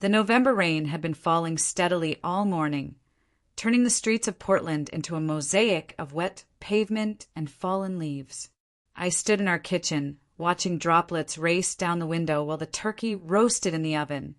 The November rain had been falling steadily all morning, turning the streets of Portland into a mosaic of wet pavement and fallen leaves. I stood in our kitchen, watching droplets race down the window while the turkey roasted in the oven,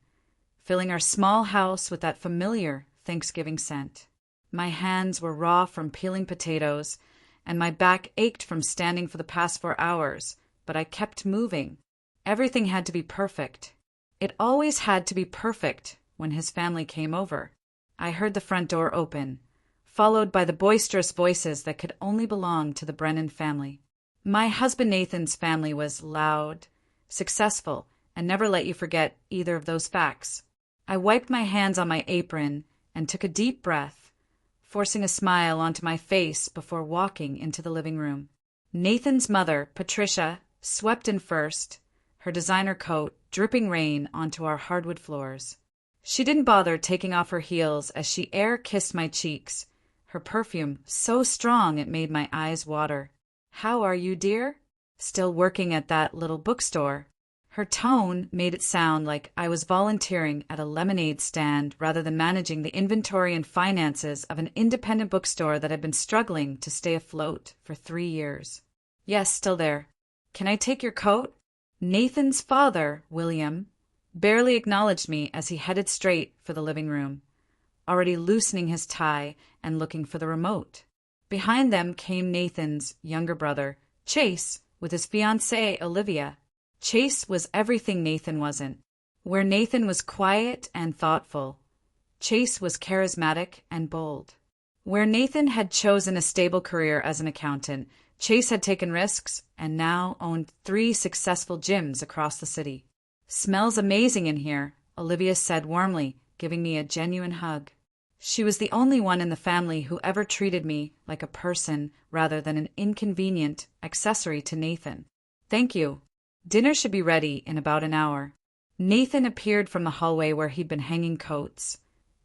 filling our small house with that familiar Thanksgiving scent. My hands were raw from peeling potatoes, and my back ached from standing for the past 4 hours, but I kept moving. Everything had to be perfect. It always had to be perfect when his family came over. I heard the front door open, followed by the boisterous voices that could only belong to the Brennan family. My husband Nathan's family was loud, successful, and never let you forget either of those facts. I wiped my hands on my apron and took a deep breath, forcing a smile onto my face before walking into the living room. Nathan's mother, Patricia, swept in first, her designer coat dripping rain onto our hardwood floors. She didn't bother taking off her heels as she air-kissed my cheeks, her perfume so strong it made my eyes water. "How are you, dear? Still working at that little bookstore?" Her tone made it sound like I was volunteering at a lemonade stand rather than managing the inventory and finances of an independent bookstore that had been struggling to stay afloat for 3 years. "Yes, still there. Can I take your coat?" Nathan's father, William, barely acknowledged me as he headed straight for the living room, already loosening his tie and looking for the remote. Behind them came Nathan's younger brother, Chase, with his fiancée, Olivia. Chase was everything Nathan wasn't. Where Nathan was quiet and thoughtful, Chase was charismatic and bold. Where Nathan had chosen a stable career as an accountant, Chase had taken risks and now owned 3 successful gyms across the city. "Smells amazing in here," Olivia said warmly, giving me a genuine hug. She was the only one in the family who ever treated me like a person rather than an inconvenient accessory to Nathan. "Thank you. Dinner should be ready in about an hour." Nathan appeared from the hallway where he'd been hanging coats,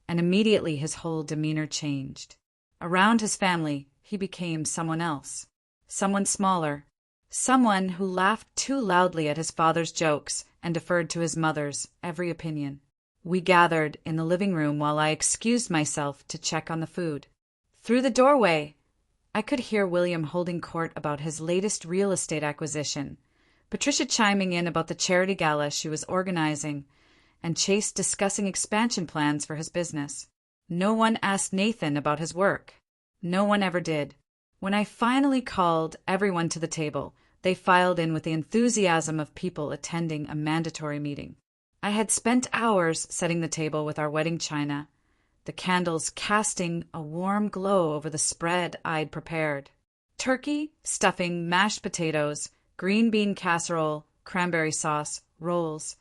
and immediately his whole demeanor changed. Around his family, he became someone else. Someone smaller. Someone who laughed too loudly at his father's jokes and deferred to his mother's every opinion. We gathered in the living room while I excused myself to check on the food. Through the doorway, I could hear William holding court about his latest real estate acquisition, Patricia chiming in about the charity gala she was organizing, and Chase discussing expansion plans for his business. No one asked Nathan about his work. No one ever did. When I finally called everyone to the table, they filed in with the enthusiasm of people attending a mandatory meeting. I had spent hours setting the table with our wedding china, the candles casting a warm glow over the spread I'd prepared. Turkey, stuffing, mashed potatoes, green bean casserole, cranberry sauce, rolls,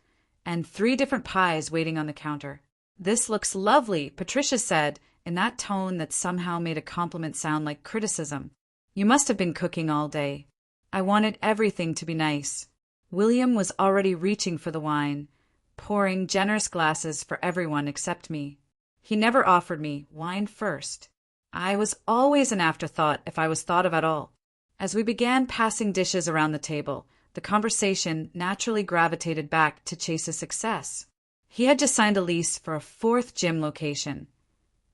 and 3 different pies waiting on the counter. "This looks lovely," Patricia said, in that tone that somehow made a compliment sound like criticism. "You must have been cooking all day." I wanted everything to be nice. William was already reaching for the wine, pouring generous glasses for everyone except me. He never offered me wine first. I was always an afterthought if I was thought of at all. As we began passing dishes around the table, the conversation naturally gravitated back to Chase's success. He had just signed a lease for a 4th gym location,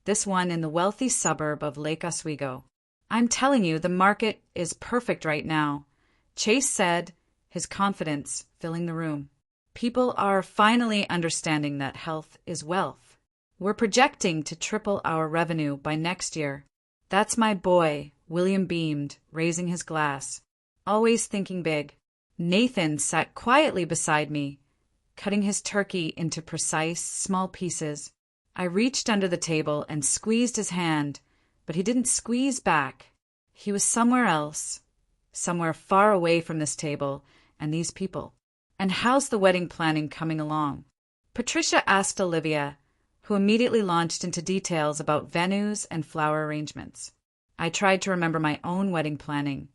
this one in the wealthy suburb of Lake Oswego. "I'm telling you, the market is perfect right now," Chase said, his confidence filling the room. "People are finally understanding that health is wealth. We're projecting to triple our revenue by next year." "That's my boy," William beamed, raising his glass. "Always thinking big." Nathan sat quietly beside me, cutting his turkey into precise, small pieces. I reached under the table and squeezed his hand, but he didn't squeeze back. He was somewhere else, somewhere far away from this table and these people. "And how's the wedding planning coming along?" Patricia asked Olivia, who immediately launched into details about venues and flower arrangements. I tried to remember my own wedding planning,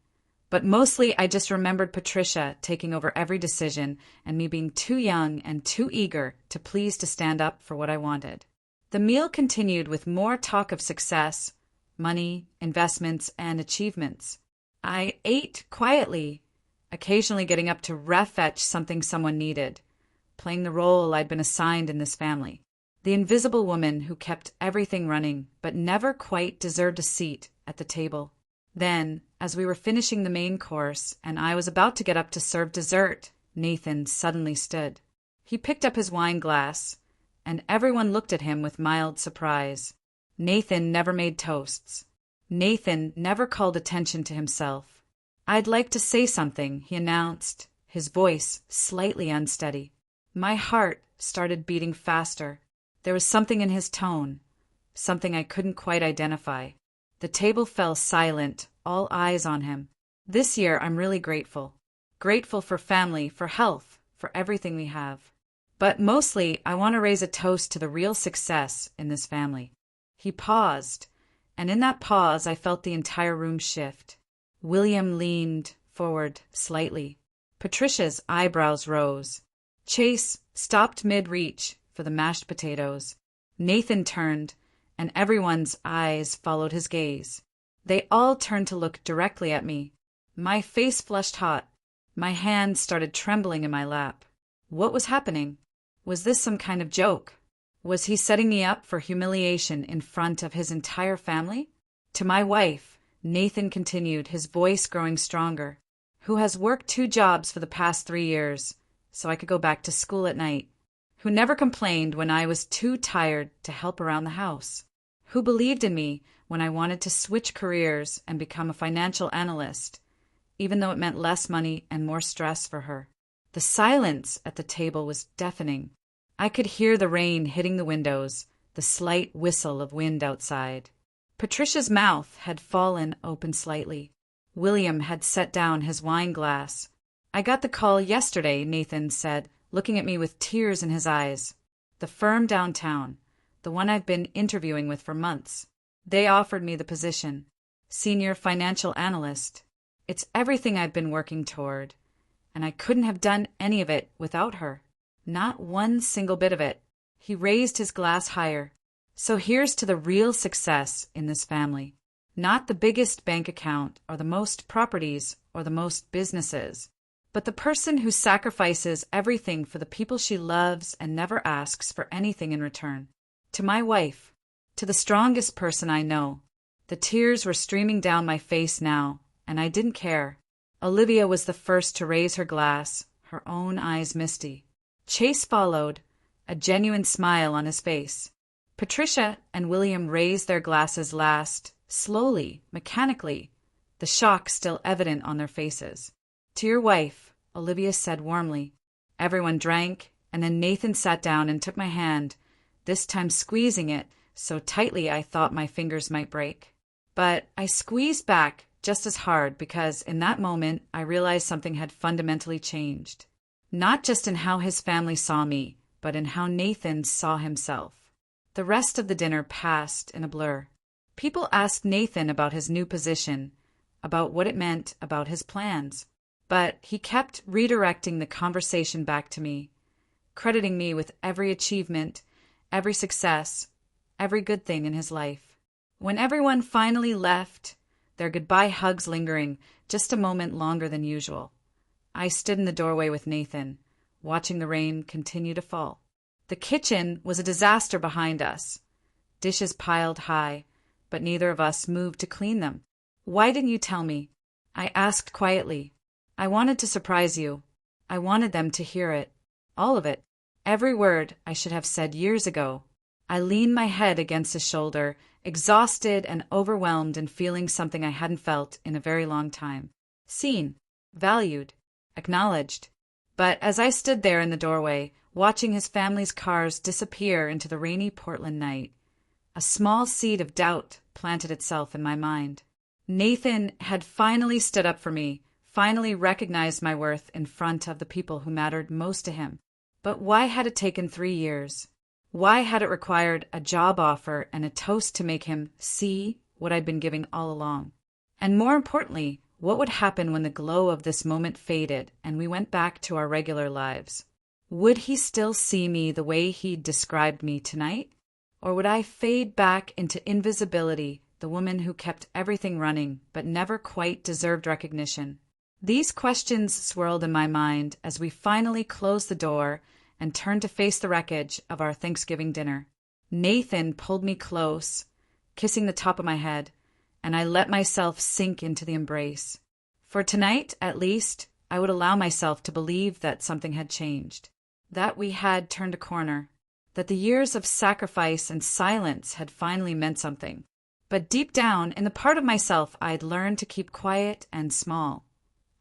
but mostly I just remembered Patricia taking over every decision and me being too young and too eager to stand up for what I wanted. The meal continued with more talk of success, money, investments, and achievements. I ate quietly, occasionally getting up to refetch something someone needed, playing the role I'd been assigned in this family. The invisible woman who kept everything running but never quite deserved a seat at the table. Then, as we were finishing the main course and I was about to get up to serve dessert, Nathan suddenly stood. He picked up his wine glass, and everyone looked at him with mild surprise. Nathan never made toasts. Nathan never called attention to himself. "I'd like to say something," he announced, his voice slightly unsteady. My heart started beating faster. There was something in his tone, something I couldn't quite identify. The table fell silent, all eyes on him. This year I'm really grateful. Grateful for family, for health, for everything we have. But mostly I want to raise a toast to the real success in this family. He paused, and in that pause I felt the entire room shift. William leaned forward slightly. Patricia's eyebrows rose. Chase stopped mid-reach for the mashed potatoes. Nathan turned, and everyone's eyes followed his gaze. They all turned to look directly at me. My face flushed hot. My hands started trembling in my lap. What was happening? Was this some kind of joke? Was he setting me up for humiliation in front of his entire family? To my wife, Nathan continued, his voice growing stronger, who has worked 2 jobs for the past 3 years, so I could go back to school at night, who never complained when I was too tired to help around the house, who believed in me when I wanted to switch careers and become a financial analyst, even though it meant less money and more stress for her. The silence at the table was deafening. I could hear the rain hitting the windows, the slight whistle of wind outside. Patricia's mouth had fallen open slightly. William had set down his wine glass. "I got the call yesterday," Nathan said, looking at me with tears in his eyes. "The firm downtown, the one I've been interviewing with for months. They offered me the position. Senior financial analyst. It's everything I've been working toward, and I couldn't have done any of it without her. Not one single bit of it." He raised his glass higher. "So here's to the real success in this family. Not the biggest bank account or the most properties or the most businesses, but the person who sacrifices everything for the people she loves and never asks for anything in return. To my wife, to the strongest person I know." The tears were streaming down my face now, and I didn't care. Olivia was the first to raise her glass, her own eyes misty. Chase followed, a genuine smile on his face. Patricia and William raised their glasses last, slowly, mechanically, the shock still evident on their faces. "To your wife," Olivia said warmly. Everyone drank, and then Nathan sat down and took my hand, this time squeezing it so tightly I thought my fingers might break. But I squeezed back just as hard because in that moment I realized something had fundamentally changed. Not just in how his family saw me, but in how Nathan saw himself. The rest of the dinner passed in a blur. People asked Nathan about his new position, about what it meant, about his plans. But he kept redirecting the conversation back to me, crediting me with every achievement, every success, every good thing in his life. When everyone finally left, their goodbye hugs lingering just a moment longer than usual, I stood in the doorway with Nathan, watching the rain continue to fall. The kitchen was a disaster behind us. Dishes piled high, but neither of us moved to clean them. "Why didn't you tell me?" I asked quietly. "I wanted to surprise you. I wanted them to hear it. All of it. Every word I should have said years ago." I leaned my head against his shoulder, exhausted and overwhelmed and feeling something I hadn't felt in a very long time. Seen, valued, acknowledged. But as I stood there in the doorway, watching his family's cars disappear into the rainy Portland night, a small seed of doubt planted itself in my mind. Nathan had finally stood up for me, finally recognized my worth in front of the people who mattered most to him. But why had it taken 3 years? Why had it required a job offer and a toast to make him see what I'd been giving all along? And more importantly, what would happen when the glow of this moment faded and we went back to our regular lives? Would he still see me the way he'd described me tonight? Or would I fade back into invisibility, the woman who kept everything running but never quite deserved recognition? These questions swirled in my mind as we finally closed the door and turned to face the wreckage of our Thanksgiving dinner. Nathan pulled me close, kissing the top of my head, and I let myself sink into the embrace. For tonight, at least, I would allow myself to believe that something had changed, that we had turned a corner, that the years of sacrifice and silence had finally meant something. But deep down, in the part of myself I'd learned to keep quiet and small,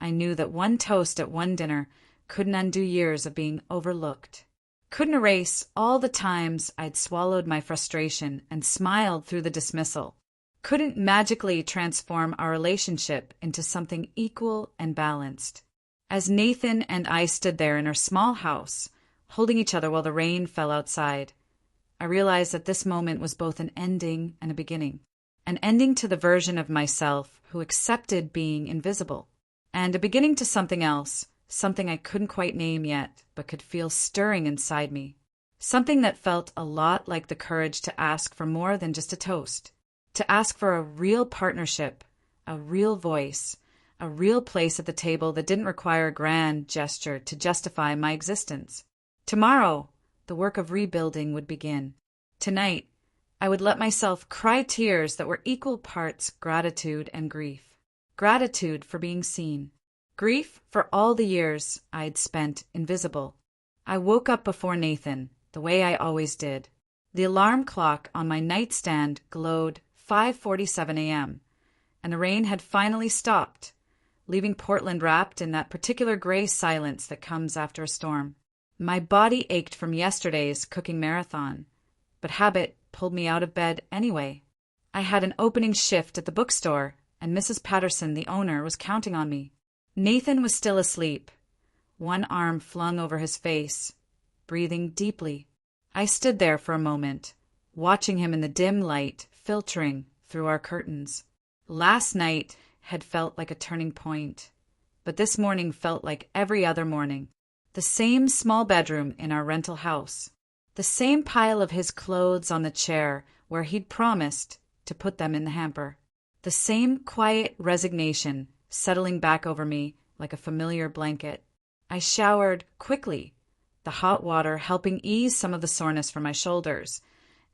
I knew that one toast at one dinner couldn't undo years of being overlooked, couldn't erase all the times I'd swallowed my frustration and smiled through the dismissal, couldn't magically transform our relationship into something equal and balanced. As Nathan and I stood there in our small house, holding each other while the rain fell outside, I realized that this moment was both an ending and a beginning. An ending to the version of myself who accepted being invisible, and a beginning to something else, something I couldn't quite name yet, but could feel stirring inside me. Something that felt a lot like the courage to ask for more than just a toast, to ask for a real partnership, a real voice, a real place at the table that didn't require a grand gesture to justify my existence. Tomorrow, the work of rebuilding would begin. Tonight, I would let myself cry tears that were equal parts gratitude and grief. Gratitude for being seen. Grief for all the years I'd spent invisible. I woke up before Nathan, the way I always did. The alarm clock on my nightstand glowed 5:47 a.m., and the rain had finally stopped, leaving Portland wrapped in that particular gray silence that comes after a storm. My body ached from yesterday's cooking marathon, but habit pulled me out of bed anyway. I had an opening shift at the bookstore, and Mrs. Patterson, the owner, was counting on me. Nathan was still asleep, one arm flung over his face, breathing deeply. I stood there for a moment, watching him in the dim light filtering through our curtains. Last night had felt like a turning point, but this morning felt like every other morning. The same small bedroom in our rental house, the same pile of his clothes on the chair where he'd promised to put them in the hamper, the same quiet resignation settling back over me like a familiar blanket. I showered quickly, the hot water helping ease some of the soreness from my shoulders,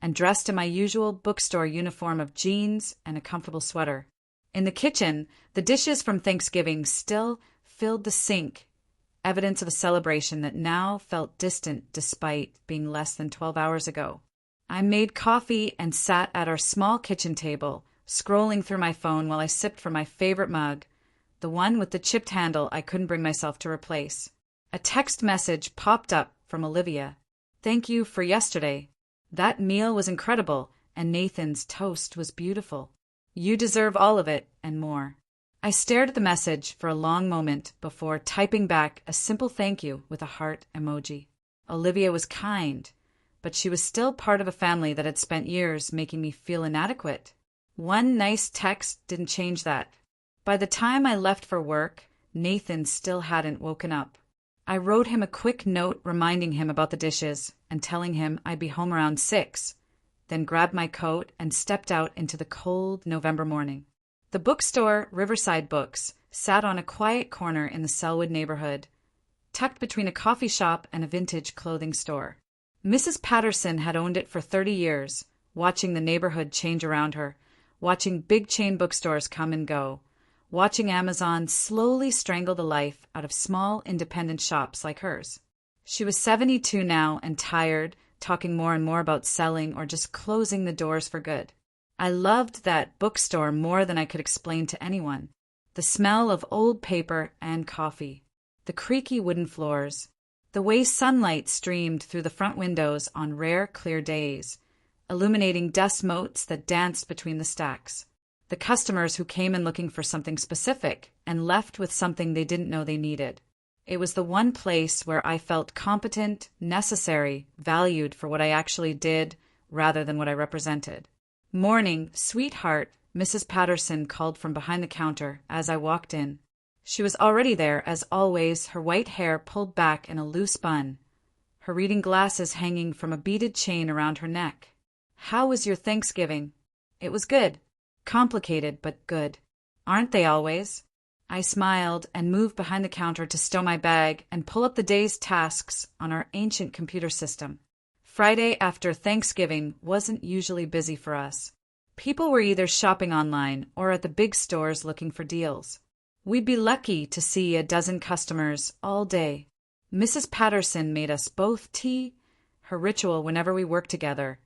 and dressed in my usual bookstore uniform of jeans and a comfortable sweater. In the kitchen, the dishes from Thanksgiving still filled the sink, evidence of a celebration that now felt distant despite being less than 12 hours ago. I made coffee and sat at our small kitchen table, scrolling through my phone while I sipped from my favorite mug, the one with the chipped handle I couldn't bring myself to replace. A text message popped up from Olivia. "Thank you for yesterday. That meal was incredible, and Nathan's toast was beautiful. You deserve all of it and more." I stared at the message for a long moment before typing back a simple thank you with a heart emoji. Olivia was kind, but she was still part of a family that had spent years making me feel inadequate. One nice text didn't change that. By the time I left for work, Nathan still hadn't woken up. I wrote him a quick note reminding him about the dishes and telling him I'd be home around 6, then grabbed my coat and stepped out into the cold November morning. The bookstore, Riverside Books, sat on a quiet corner in the Selwood neighborhood, tucked between a coffee shop and a vintage clothing store. Mrs. Patterson had owned it for 30 years, watching the neighborhood change around her, watching big chain bookstores come and go, watching Amazon slowly strangle the life out of small independent shops like hers. She was 72 now and tired, talking more and more about selling or just closing the doors for good. I loved that bookstore more than I could explain to anyone. The smell of old paper and coffee, the creaky wooden floors, the way sunlight streamed through the front windows on rare clear days, illuminating dust motes that danced between the stacks. The customers who came in looking for something specific and left with something they didn't know they needed. It was the one place where I felt competent, necessary, valued for what I actually did rather than what I represented. "Morning, sweetheart," Mrs. Patterson called from behind the counter as I walked in. She was already there, as always, her white hair pulled back in a loose bun, her reading glasses hanging from a beaded chain around her neck. "How was your Thanksgiving?" "It was good. Complicated, but good. Aren't they always?" I smiled and moved behind the counter to stow my bag and pull up the day's tasks on our ancient computer system. Friday after Thanksgiving wasn't usually busy for us. People were either shopping online or at the big stores looking for deals. We'd be lucky to see a dozen customers all day. Mrs. Patterson made us both tea, her ritual whenever we worked together,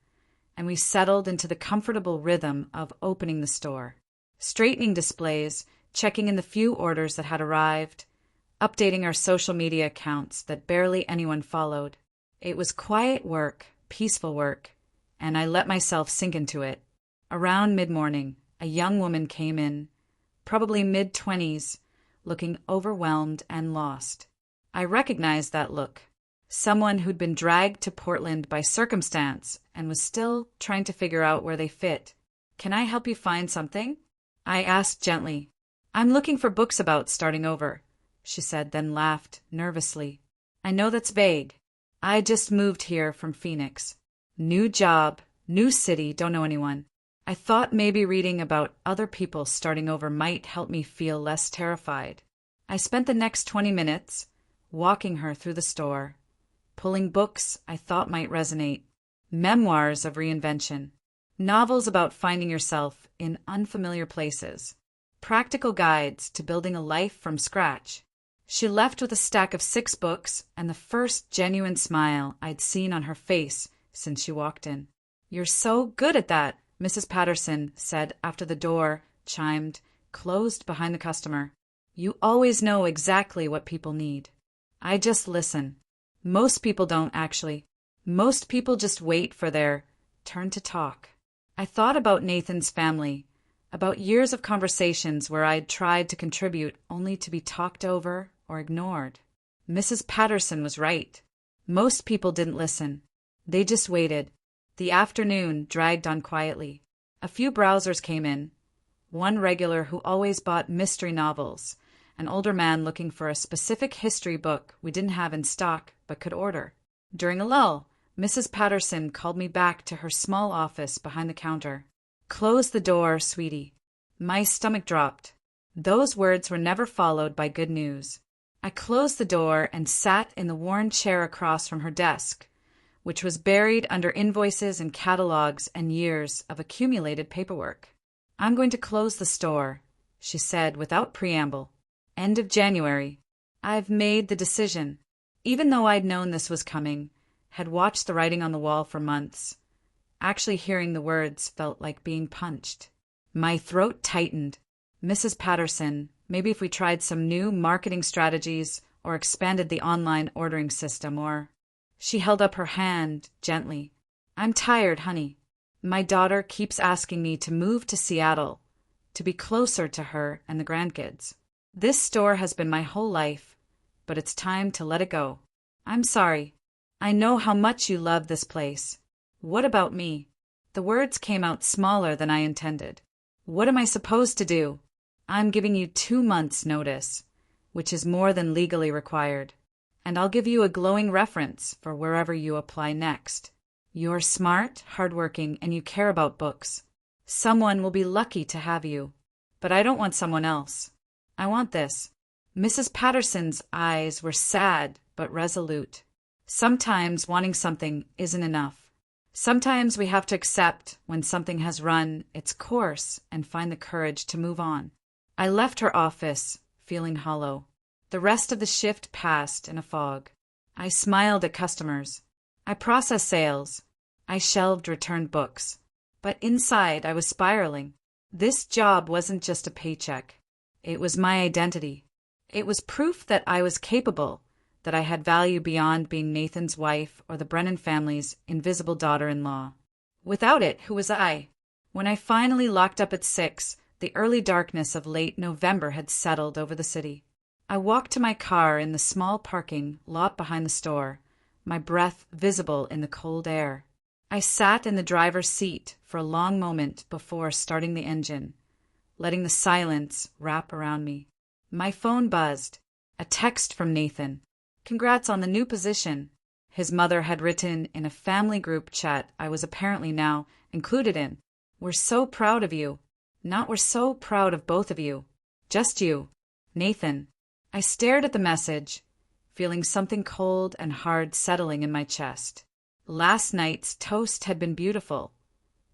and we settled into the comfortable rhythm of opening the store, straightening displays, checking in the few orders that had arrived, updating our social media accounts that barely anyone followed. It was quiet work, peaceful work, and I let myself sink into it. Around mid-morning, a young woman came in, probably mid-20s, looking overwhelmed and lost. I recognized that look. Someone who'd been dragged to Portland by circumstance and was still trying to figure out where they fit. "Can I help you find something?" I asked gently. "I'm looking for books about starting over," she said, then laughed nervously. "I know that's vague. I just moved here from Phoenix. New job, new city, don't know anyone. I thought maybe reading about other people starting over might help me feel less terrified." I spent the next 20 minutes walking her through the store, pulling books I thought might resonate, memoirs of reinvention, novels about finding yourself in unfamiliar places, practical guides to building a life from scratch. She left with a stack of 6 books and the first genuine smile I'd seen on her face since she walked in. "You're so good at that," Mrs. Patterson said after the door chimed, closed behind the customer. "You always know exactly what people need." I just listen. Most people don't, actually. Most people just wait for their turn to talk. I thought about Nathan's family, about years of conversations where I'd tried to contribute only to be talked over or ignored. Mrs. Patterson was right. Most people didn't listen. They just waited. The afternoon dragged on quietly. A few browsers came in. One regular who always bought mystery novels, an older man looking for a specific history book we didn't have in stock but could order. During a lull, Mrs. Patterson called me back to her small office behind the counter. "Close the door, sweetie." My stomach dropped. Those words were never followed by good news. I closed the door and sat in the worn chair across from her desk, which was buried under invoices and catalogs and years of accumulated paperwork. "I'm going to close the store," she said without preamble. "End of January. I've made the decision." Even though I'd known this was coming, had watched the writing on the wall for months, actually hearing the words felt like being punched. My throat tightened. "Mrs. Patterson, maybe if we tried some new marketing strategies or expanded the online ordering system or—" She held up her hand gently. "I'm tired, honey. My daughter keeps asking me to move to Seattle, to be closer to her and the grandkids. This store has been my whole life, but it's time to let it go. I'm sorry. I know how much you love this place. What about me?" The words came out smaller than I intended. "What am I supposed to do? I'm giving you 2 months' notice, which is more than legally required. And I'll give you a glowing reference for wherever you apply next. You're smart, hardworking, and you care about books. Someone will be lucky to have you. But I don't want someone else. I want this." Mrs. Patterson's eyes were sad but resolute. Sometimes wanting something isn't enough. Sometimes we have to accept when something has run its course and find the courage to move on. I left her office, feeling hollow. The rest of the shift passed in a fog. I smiled at customers. I processed sales. I shelved returned books. But inside I was spiraling. This job wasn't just a paycheck. It was my identity. It was proof that I was capable, that I had value beyond being Nathan's wife or the Brennan family's invisible daughter-in-law. Without it, who was I? When I finally locked up at 6, the early darkness of late November had settled over the city. I walked to my car in the small parking lot behind the store, my breath visible in the cold air. I sat in the driver's seat for a long moment before starting the engine, letting the silence wrap around me. My phone buzzed. A text from Nathan. "Congrats on the new position," his mother had written in a family group chat I was apparently now included in. "We're so proud of you. Not we're so proud of both of you. Just you." Nathan. I stared at the message, feeling something cold and hard settling in my chest. Last night's toast had been beautiful,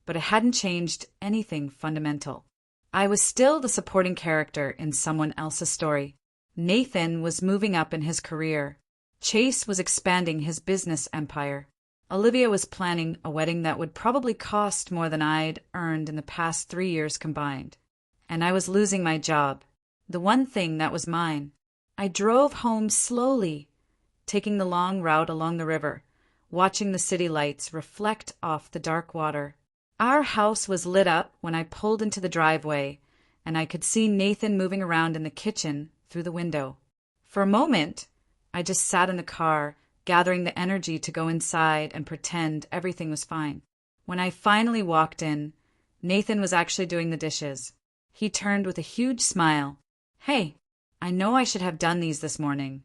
but it hadn't changed anything fundamental. I was still the supporting character in someone else's story. Nathan was moving up in his career. Chase was expanding his business empire. Olivia was planning a wedding that would probably cost more than I'd earned in the past 3 years combined. And I was losing my job, the one thing that was mine. I drove home slowly, taking the long route along the river, watching the city lights reflect off the dark water. Our house was lit up when I pulled into the driveway, and I could see Nathan moving around in the kitchen through the window. For a moment, I just sat in the car, gathering the energy to go inside and pretend everything was fine. When I finally walked in, Nathan was actually doing the dishes. He turned with a huge smile. "Hey, I know I should have done these this morning,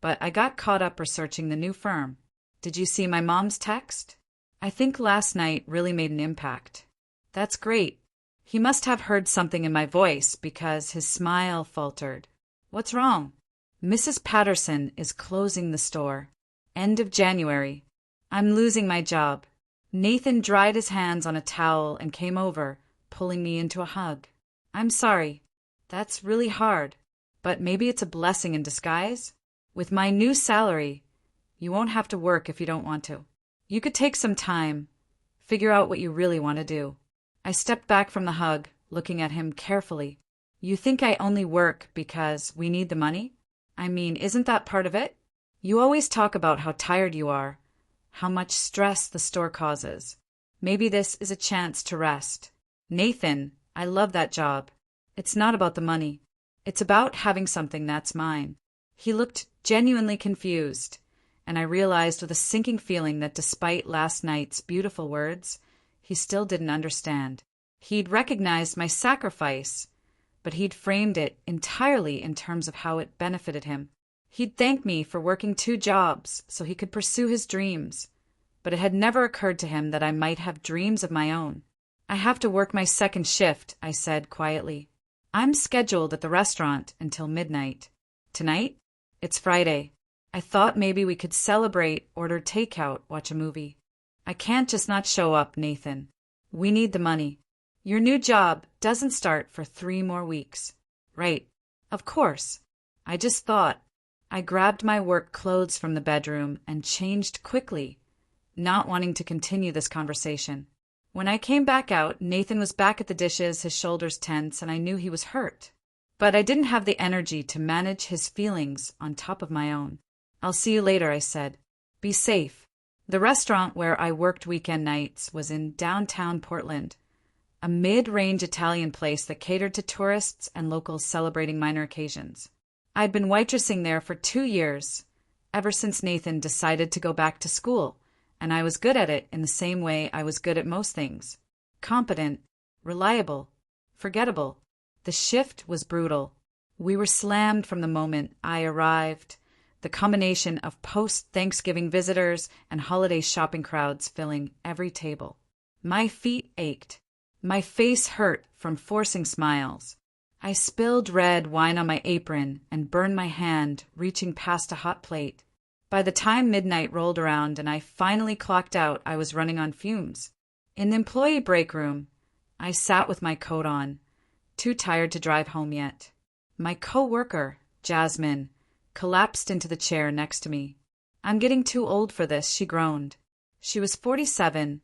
but I got caught up researching the new firm. Did you see my mom's text? I think last night really made an impact." "That's great." He must have heard something in my voice because his smile faltered. "What's wrong?" "Mrs. Patterson is closing the store. End of January. I'm losing my job." Nathan dried his hands on a towel and came over, pulling me into a hug. "I'm sorry. That's really hard. But maybe it's a blessing in disguise. With my new salary, you won't have to work if you don't want to. You could take some time, figure out what you really want to do." I stepped back from the hug, looking at him carefully. "You think I only work because we need the money? I mean, isn't that part of it? You always talk about how tired you are, how much stress the store causes. Maybe this is a chance to rest." "Nathan, I love that job. It's not about the money. It's about having something that's mine." He looked genuinely confused, and I realized with a sinking feeling that despite last night's beautiful words, he still didn't understand. He'd recognized my sacrifice, but he'd framed it entirely in terms of how it benefited him. He'd thanked me for working 2 jobs so he could pursue his dreams, but it had never occurred to him that I might have dreams of my own. "I have to work my second shift," I said quietly. "I'm scheduled at the restaurant until midnight. Tonight? It's Friday. I thought maybe we could celebrate, order takeout, watch a movie." "I can't just not show up, Nathan. We need the money. Your new job doesn't start for 3 more weeks." "Right. Of course. I just thought." I grabbed my work clothes from the bedroom and changed quickly, not wanting to continue this conversation. When I came back out, Nathan was back at the dishes, his shoulders tense, and I knew he was hurt. But I didn't have the energy to manage his feelings on top of my own. "I'll see you later," I said. "Be safe." The restaurant where I worked weekend nights was in downtown Portland, a mid-range Italian place that catered to tourists and locals celebrating minor occasions. I'd been waitressing there for 2 years, ever since Nathan decided to go back to school, and I was good at it in the same way I was good at most things. Competent, reliable, forgettable. The shift was brutal. We were slammed from the moment I arrived, the combination of post-Thanksgiving visitors and holiday shopping crowds filling every table. My feet ached. My face hurt from forcing smiles. I spilled red wine on my apron and burned my hand reaching past a hot plate. By the time midnight rolled around and I finally clocked out, I was running on fumes. In the employee break room, I sat with my coat on, too tired to drive home yet. My co-worker, Jasmine, collapsed into the chair next to me. "I'm getting too old for this," she groaned. She was 47,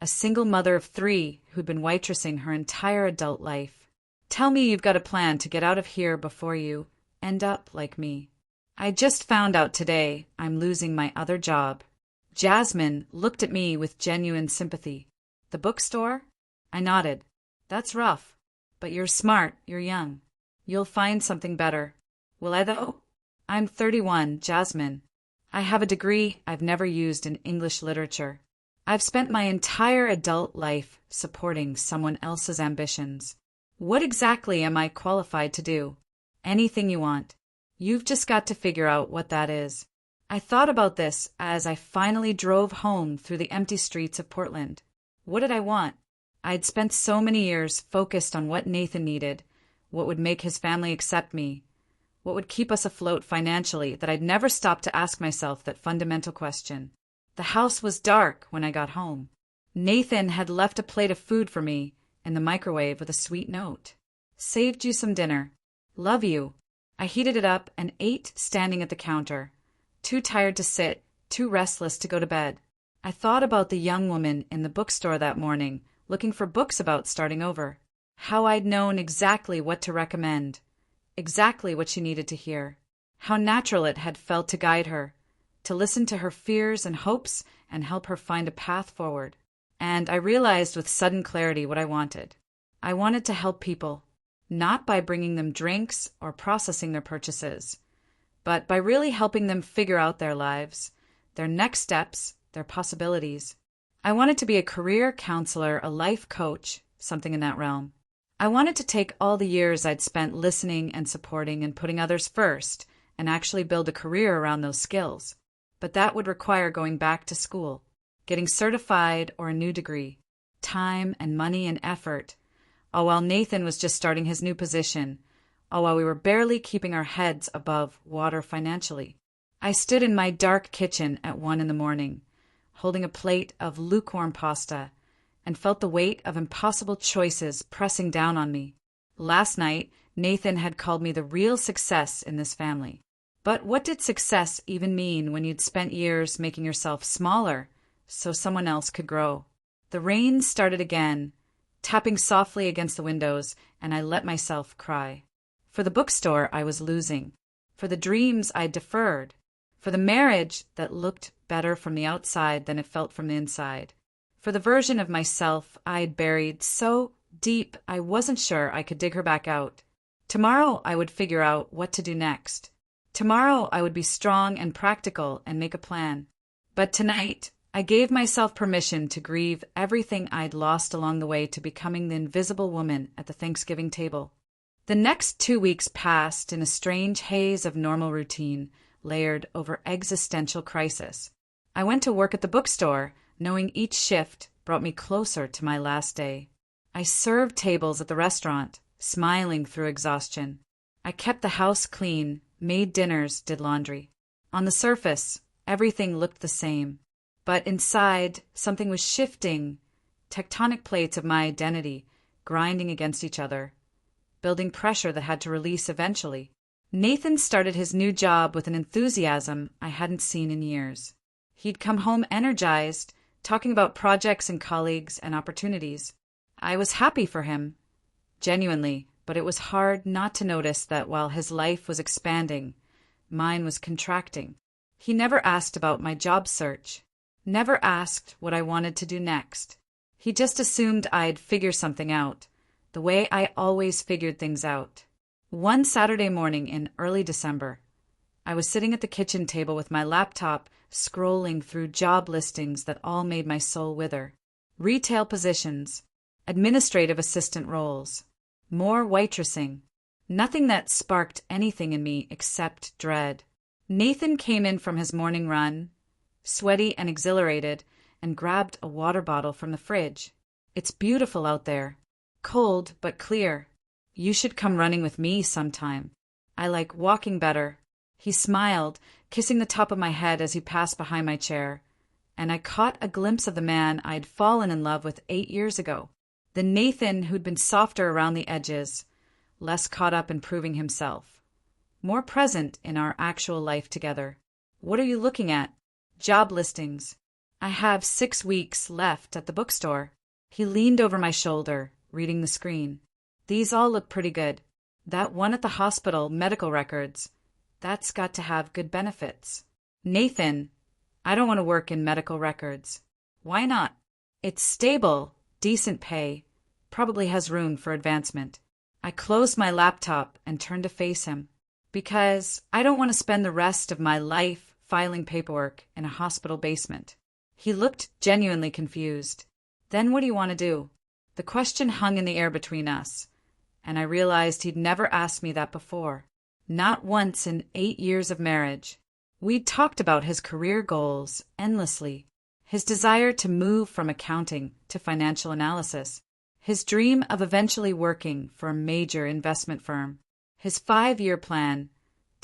a single mother of 3 who'd been waitressing her entire adult life. "Tell me you've got a plan to get out of here before you end up like me. I just found out today I'm losing my other job." Jasmine looked at me with genuine sympathy. "The bookstore?" I nodded. "That's rough, but you're smart, you're young. You'll find something better." "Will I though?" "I'm 31, Jasmine. I have a degree I've never used in English literature. I've spent my entire adult life supporting someone else's ambitions. What exactly am I qualified to do? Anything you want. You've just got to figure out what that is." I thought about this as I finally drove home through the empty streets of Portland. What did I want? I'd spent so many years focused on what Nathan needed, what would make his family accept me, What would keep us afloat financially that I'd never stop to ask myself that fundamental question. The house was dark when I got home. Nathan had left a plate of food for me in the microwave with a sweet note. Saved you some dinner. Love you. I heated it up and ate standing at the counter. Too tired to sit, too restless to go to bed. I thought about the young woman in the bookstore that morning, looking for books about starting over. How I'd known exactly what to recommend. Exactly what she needed to hear. How natural it had felt to guide her, to listen to her fears and hopes and help her find a path forward. And I realized with sudden clarity what I wanted. I wanted to help people, not by bringing them drinks or processing their purchases, but by really helping them figure out their lives, their next steps, their possibilities. I wanted to be a career counselor, a life coach, something in that realm. I wanted to take all the years I'd spent listening and supporting and putting others first and actually build a career around those skills. But that would require going back to school, getting certified or a new degree, time and money and effort, all while Nathan was just starting his new position, all while we were barely keeping our heads above water financially. I stood in my dark kitchen at 1 a.m, holding a plate of lukewarm pasta, and felt the weight of impossible choices pressing down on me. Last night, Nathan had called me the real success in this family. But what did success even mean when you'd spent years making yourself smaller so someone else could grow? The rain started again, tapping softly against the windows, and I let myself cry. For the bookstore I was losing, for the dreams I deferred, for the marriage that looked better from the outside than it felt from the inside, for the version of myself I'd buried so deep I wasn't sure I could dig her back out. Tomorrow I would figure out what to do next. Tomorrow I would be strong and practical and make a plan. But tonight, I gave myself permission to grieve everything I'd lost along the way to becoming the invisible woman at the Thanksgiving table. The next 2 weeks passed in a strange haze of normal routine, layered over existential crisis. I went to work at the bookstore, knowing each shift brought me closer to my last day. I served tables at the restaurant, smiling through exhaustion. I kept the house clean, made dinners, did laundry. On the surface, everything looked the same. But inside, something was shifting, tectonic plates of my identity grinding against each other, building pressure that had to release eventually. Nathan started his new job with an enthusiasm I hadn't seen in years. He'd come home energized, talking about projects and colleagues and opportunities. I was happy for him, genuinely, but it was hard not to notice that while his life was expanding, mine was contracting. He never asked about my job search, never asked what I wanted to do next. He just assumed I'd figure something out, the way I always figured things out. One Saturday morning in early December, I was sitting at the kitchen table with my laptop, scrolling through job listings that all made my soul wither. Retail positions, administrative assistant roles, more waitressing. Nothing that sparked anything in me except dread. Nathan came in from his morning run, sweaty and exhilarated, and grabbed a water bottle from the fridge. "It's beautiful out there. Cold, but clear. You should come running with me sometime. I like walking better." He smiled, kissing the top of my head as he passed behind my chair, and I caught a glimpse of the man I'd fallen in love with 8 years ago. The Nathan who'd been softer around the edges, less caught up in proving himself, more present in our actual life together. "What are you looking at?" "Job listings. I have 6 weeks left at the bookstore." He leaned over my shoulder, reading the screen. "These all look pretty good. That one at the hospital, medical records, that's got to have good benefits." "Nathan, I don't want to work in medical records." "Why not?" "It's stable, decent pay, probably has room for advancement." I closed my laptop and turned to face him. "Because I don't want to spend the rest of my life filing paperwork in a hospital basement." He looked genuinely confused. "Then what do you want to do?" The question hung in the air between us, and I realized he'd never asked me that before. Not once in 8 years of marriage. We'd talked about his career goals endlessly, his desire to move from accounting to financial analysis, his dream of eventually working for a major investment firm, his 5-year plan,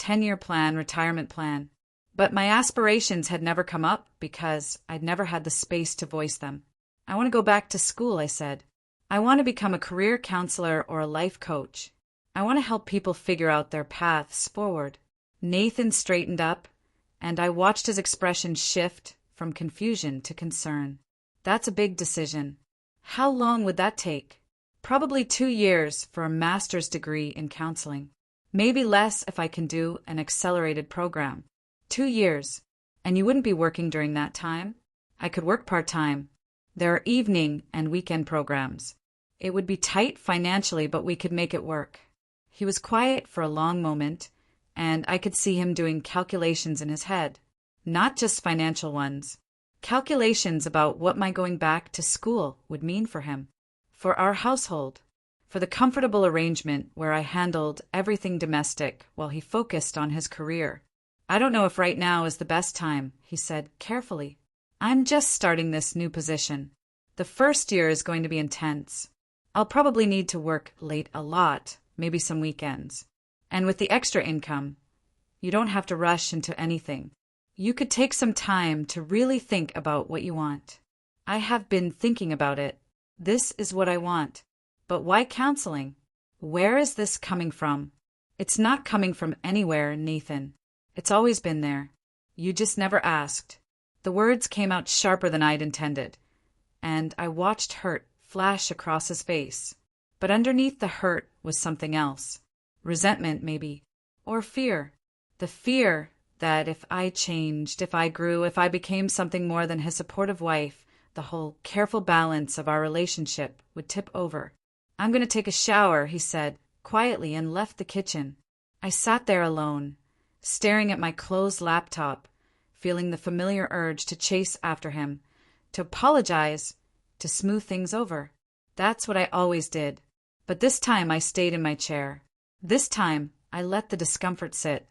10-year plan, retirement plan. But my aspirations had never come up because I'd never had the space to voice them. I want to go back to school, I said. I want to become a career counselor or a life coach. I want to help people figure out their paths forward. Nathan straightened up, and I watched his expression shift from confusion to concern. That's a big decision. How long would that take? Probably 2 years for a master's degree in counseling. Maybe less if I can do an accelerated program. 2 years. And you wouldn't be working during that time? I could work part-time. There are evening and weekend programs. It would be tight financially, but we could make it work. He was quiet for a long moment, and I could see him doing calculations in his head. Not just financial ones. Calculations about what my going back to school would mean for him, for our household, for the comfortable arrangement where I handled everything domestic while he focused on his career. I don't know if right now is the best time, he said carefully. I'm just starting this new position. The first year is going to be intense. I'll probably need to work late a lot, maybe some weekends. And with the extra income, you don't have to rush into anything. You could take some time to really think about what you want. I have been thinking about it. This is what I want. But why counseling? Where is this coming from? It's not coming from anywhere, Nathan. It's always been there. You just never asked. The words came out sharper than I'd intended, and I watched hurt flash across his face. But underneath the hurt was something else. Resentment, maybe. Or fear. The fear that if I changed, if I grew, if I became something more than his supportive wife, the whole careful balance of our relationship would tip over. I'm going to take a shower, he said, quietly, and left the kitchen. I sat there alone, staring at my closed laptop, feeling the familiar urge to chase after him, to apologize, to smooth things over. That's what I always did. But this time I stayed in my chair. This time I let the discomfort sit.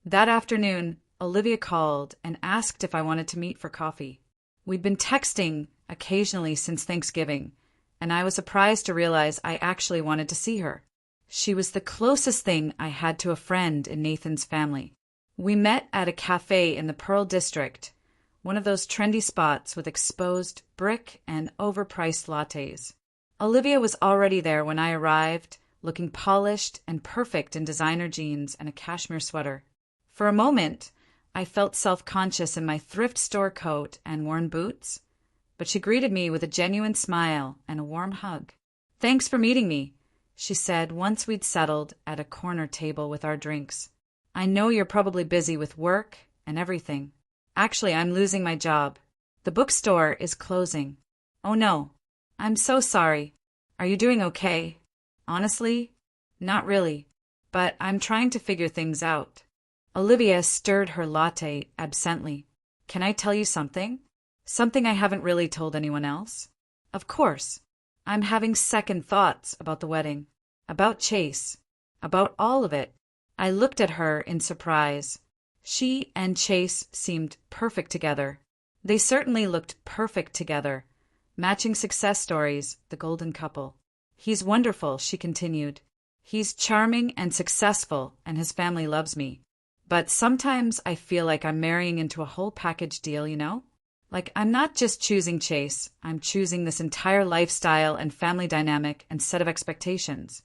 That afternoon, Olivia called and asked if I wanted to meet for coffee. We'd been texting occasionally since Thanksgiving, and I was surprised to realize I actually wanted to see her. She was the closest thing I had to a friend in Nathan's family. We met at a cafe in the Pearl District, one of those trendy spots with exposed brick and overpriced lattes. Olivia was already there when I arrived, looking polished and perfect in designer jeans and a cashmere sweater. For a moment, I felt self-conscious in my thrift store coat and worn boots, but she greeted me with a genuine smile and a warm hug. "Thanks for meeting me," she said once we'd settled at a corner table with our drinks. "I know you're probably busy with work and everything. Actually, I'm losing my job. The bookstore is closing." "Oh no, I'm so sorry. Are you doing okay?" "Honestly, not really, but I'm trying to figure things out." Olivia stirred her latte absently. "Can I tell you something? Something I haven't really told anyone else?" "Of course. I'm having second thoughts about the wedding, about Chase, about all of it." I looked at her in surprise. She and Chase seemed perfect together. They certainly looked perfect together. Matching success stories, the golden couple. "He's wonderful," she continued. "He's charming and successful, and his family loves me. But sometimes I feel like I'm marrying into a whole package deal, you know? Like I'm not just choosing Chase, I'm choosing this entire lifestyle and family dynamic and set of expectations.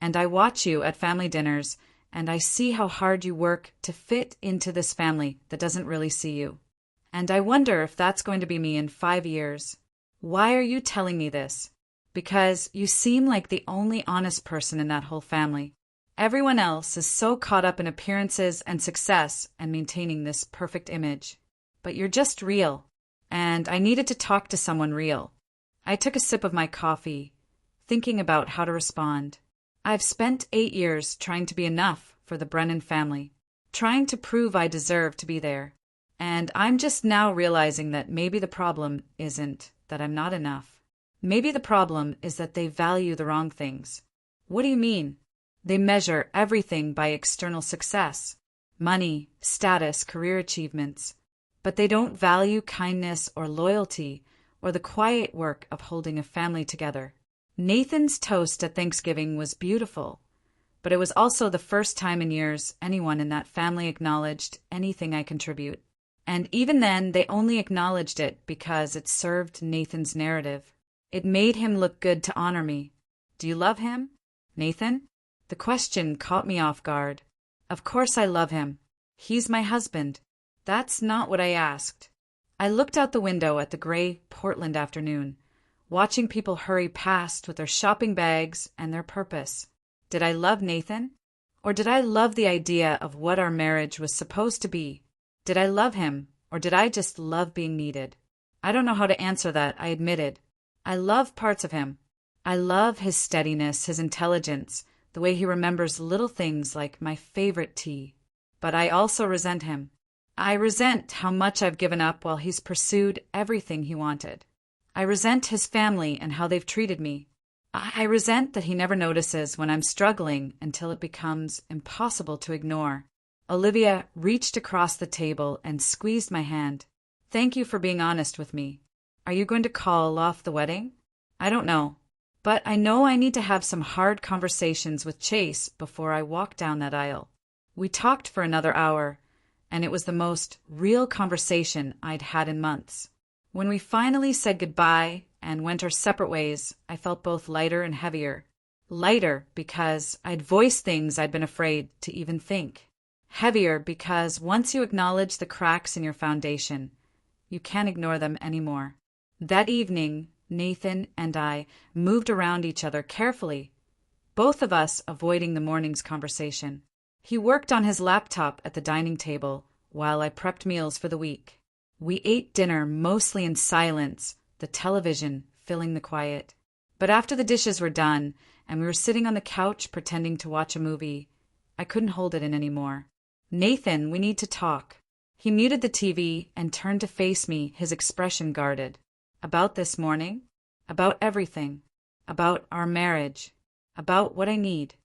And I watch you at family dinners, and I see how hard you work to fit into this family that doesn't really see you. And I wonder if that's going to be me in 5 years. Why are you telling me this? Because you seem like the only honest person in that whole family. Everyone else is so caught up in appearances and success and maintaining this perfect image. But you're just real, and I needed to talk to someone real." I took a sip of my coffee, thinking about how to respond. I've spent 8 years trying to be enough for the Brennan family, trying to prove I deserve to be there. And I'm just now realizing that maybe the problem isn't that I'm not enough. Maybe the problem is that they value the wrong things. "What do you mean?" "They measure everything by external success, money, status, career achievements. But they don't value kindness or loyalty or the quiet work of holding a family together." Nathan's toast at Thanksgiving was beautiful, but it was also the first time in years anyone in that family acknowledged anything I contribute. And even then, they only acknowledged it because it served Nathan's narrative. It made him look good to honor me. Do you love him, Nathan? The question caught me off guard. Of course I love him. He's my husband. That's not what I asked. I looked out the window at the gray Portland afternoon, watching people hurry past with their shopping bags and their purpose. Did I love Nathan? Or did I love the idea of what our marriage was supposed to be? Did I love him, or did I just love being needed? I don't know how to answer that, I admitted. I love parts of him. I love his steadiness, his intelligence, the way he remembers little things like my favorite tea. But I also resent him. I resent how much I've given up while he's pursued everything he wanted. I resent his family and how they've treated me. I resent that he never notices when I'm struggling until it becomes impossible to ignore. Olivia reached across the table and squeezed my hand. Thank you for being honest with me. Are you going to call off the wedding? I don't know. But I know I need to have some hard conversations with Chase before I walk down that aisle. We talked for another hour, and it was the most real conversation I'd had in months. When we finally said goodbye and went our separate ways, I felt both lighter and heavier. Lighter because I'd voiced things I'd been afraid to even think. Heavier because once you acknowledge the cracks in your foundation, you can't ignore them anymore. That evening, Nathan and I moved around each other carefully, both of us avoiding the morning's conversation. He worked on his laptop at the dining table while I prepped meals for the week. We ate dinner mostly in silence, the television filling the quiet. But after the dishes were done and we were sitting on the couch pretending to watch a movie, I couldn't hold it in anymore. Nathan, we need to talk. He muted the TV and turned to face me, his expression guarded. About this morning? About everything. About our marriage. About what I need.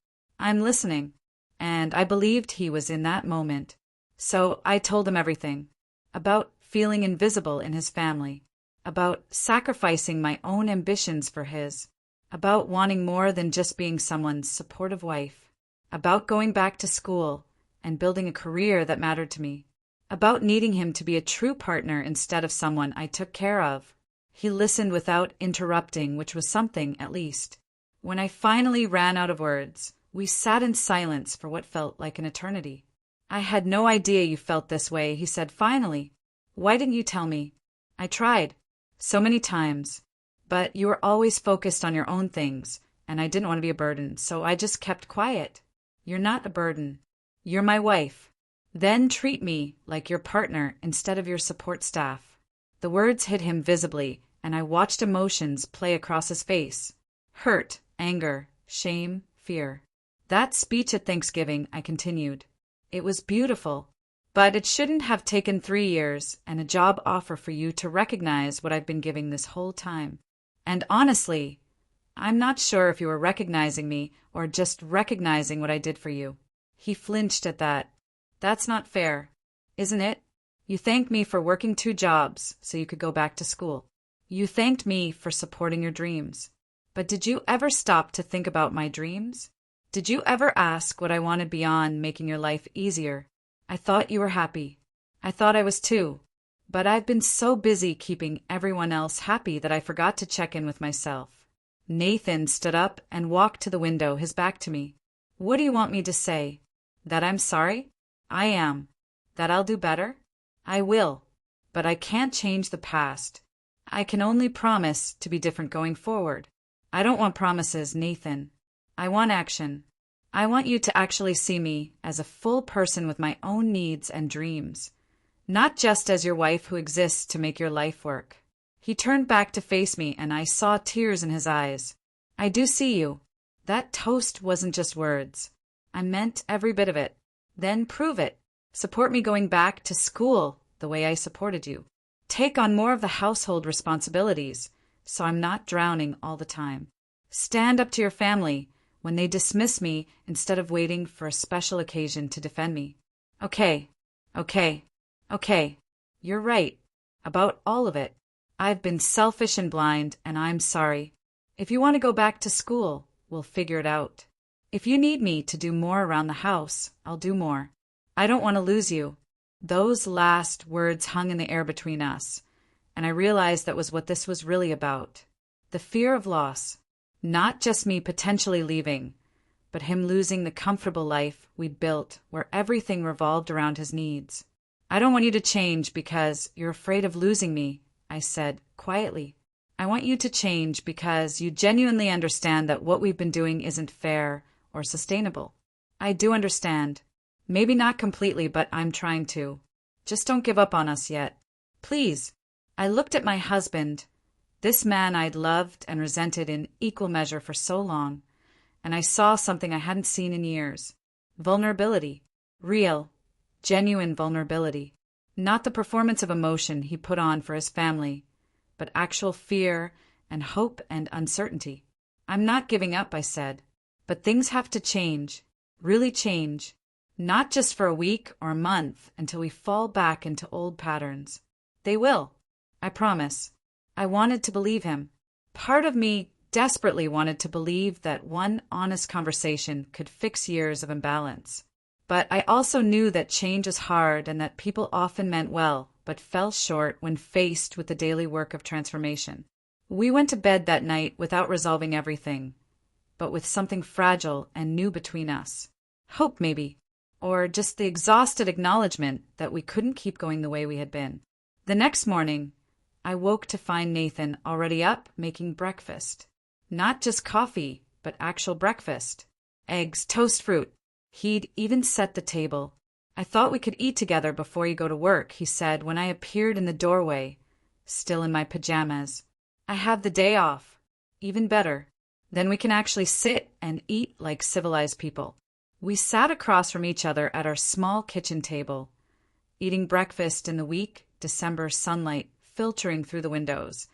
I'm listening. And I believed he was in that moment. So I told him everything. About feeling invisible in his family. About sacrificing my own ambitions for his. About wanting more than just being someone's supportive wife. About going back to school and building a career that mattered to me. About needing him to be a true partner instead of someone I took care of. He listened without interrupting, which was something, at least. When I finally ran out of words, we sat in silence for what felt like an eternity. I had no idea you felt this way, he said finally. Why didn't you tell me? I tried. So many times. But you were always focused on your own things, and I didn't want to be a burden, so I just kept quiet. You're not a burden. You're my wife. Then treat me like your partner instead of your support staff. The words hit him visibly, and I watched emotions play across his face. Hurt, anger, shame, fear. That speech at Thanksgiving, I continued. It was beautiful, but it shouldn't have taken 3 years and a job offer for you to recognize what I've been giving this whole time. And honestly, I'm not sure if you were recognizing me or just recognizing what I did for you. He flinched at that. That's not fair, isn't it? You thanked me for working 2 jobs so you could go back to school. You thanked me for supporting your dreams. But did you ever stop to think about my dreams? Did you ever ask what I wanted beyond making your life easier? I thought you were happy. I thought I was too. But I've been so busy keeping everyone else happy that I forgot to check in with myself. Nathan stood up and walked to the window, his back to me. What do you want me to say? That I'm sorry? I am. That I'll do better? I will. But I can't change the past. I can only promise to be different going forward. I don't want promises, Nathan. I want action. I want you to actually see me as a full person with my own needs and dreams, not just as your wife who exists to make your life work. He turned back to face me, and I saw tears in his eyes. I do see you. That toast wasn't just words. I meant every bit of it. Then prove it. Support me going back to school the way I supported you. Take on more of the household responsibilities so I'm not drowning all the time. Stand up to your family when they dismiss me instead of waiting for a special occasion to defend me. Okay. You're right. About all of it. I've been selfish and blind, and I'm sorry. If you want to go back to school, we'll figure it out. If you need me to do more around the house, I'll do more. I don't want to lose you." Those last words hung in the air between us, and I realized that was what this was really about. The fear of loss. Not just me potentially leaving, but him losing the comfortable life we'd built where everything revolved around his needs. "I don't want you to change because you're afraid of losing me," I said quietly. "I want you to change because you genuinely understand that what we've been doing isn't fair or sustainable." "I do understand. Maybe not completely, but I'm trying to. Just don't give up on us yet. Please." I looked at my husband, this man I'd loved and resented in equal measure for so long, and I saw something I hadn't seen in years. Vulnerability. Real, genuine vulnerability. Not the performance of emotion he put on for his family, but actual fear and hope and uncertainty. "I'm not giving up," I said, "but things have to change, really change, not just for a week or a month until we fall back into old patterns. They will, I promise." I wanted to believe him. Part of me desperately wanted to believe that one honest conversation could fix years of imbalance. But I also knew that change is hard and that people often meant well, but fell short when faced with the daily work of transformation. We went to bed that night without resolving everything, but with something fragile and new between us. Hope, maybe, or just the exhausted acknowledgement that we couldn't keep going the way we had been. The next morning, I woke to find Nathan already up making breakfast. Not just coffee, but actual breakfast. Eggs, toast, fruit. He'd even set the table. "I thought we could eat together before you go to work," he said when I appeared in the doorway, still in my pajamas. "I have the day off. Even better. Then we can actually sit and eat like civilized people." We sat across from each other at our small kitchen table, eating breakfast in the weak December sunlight filtering through the windows,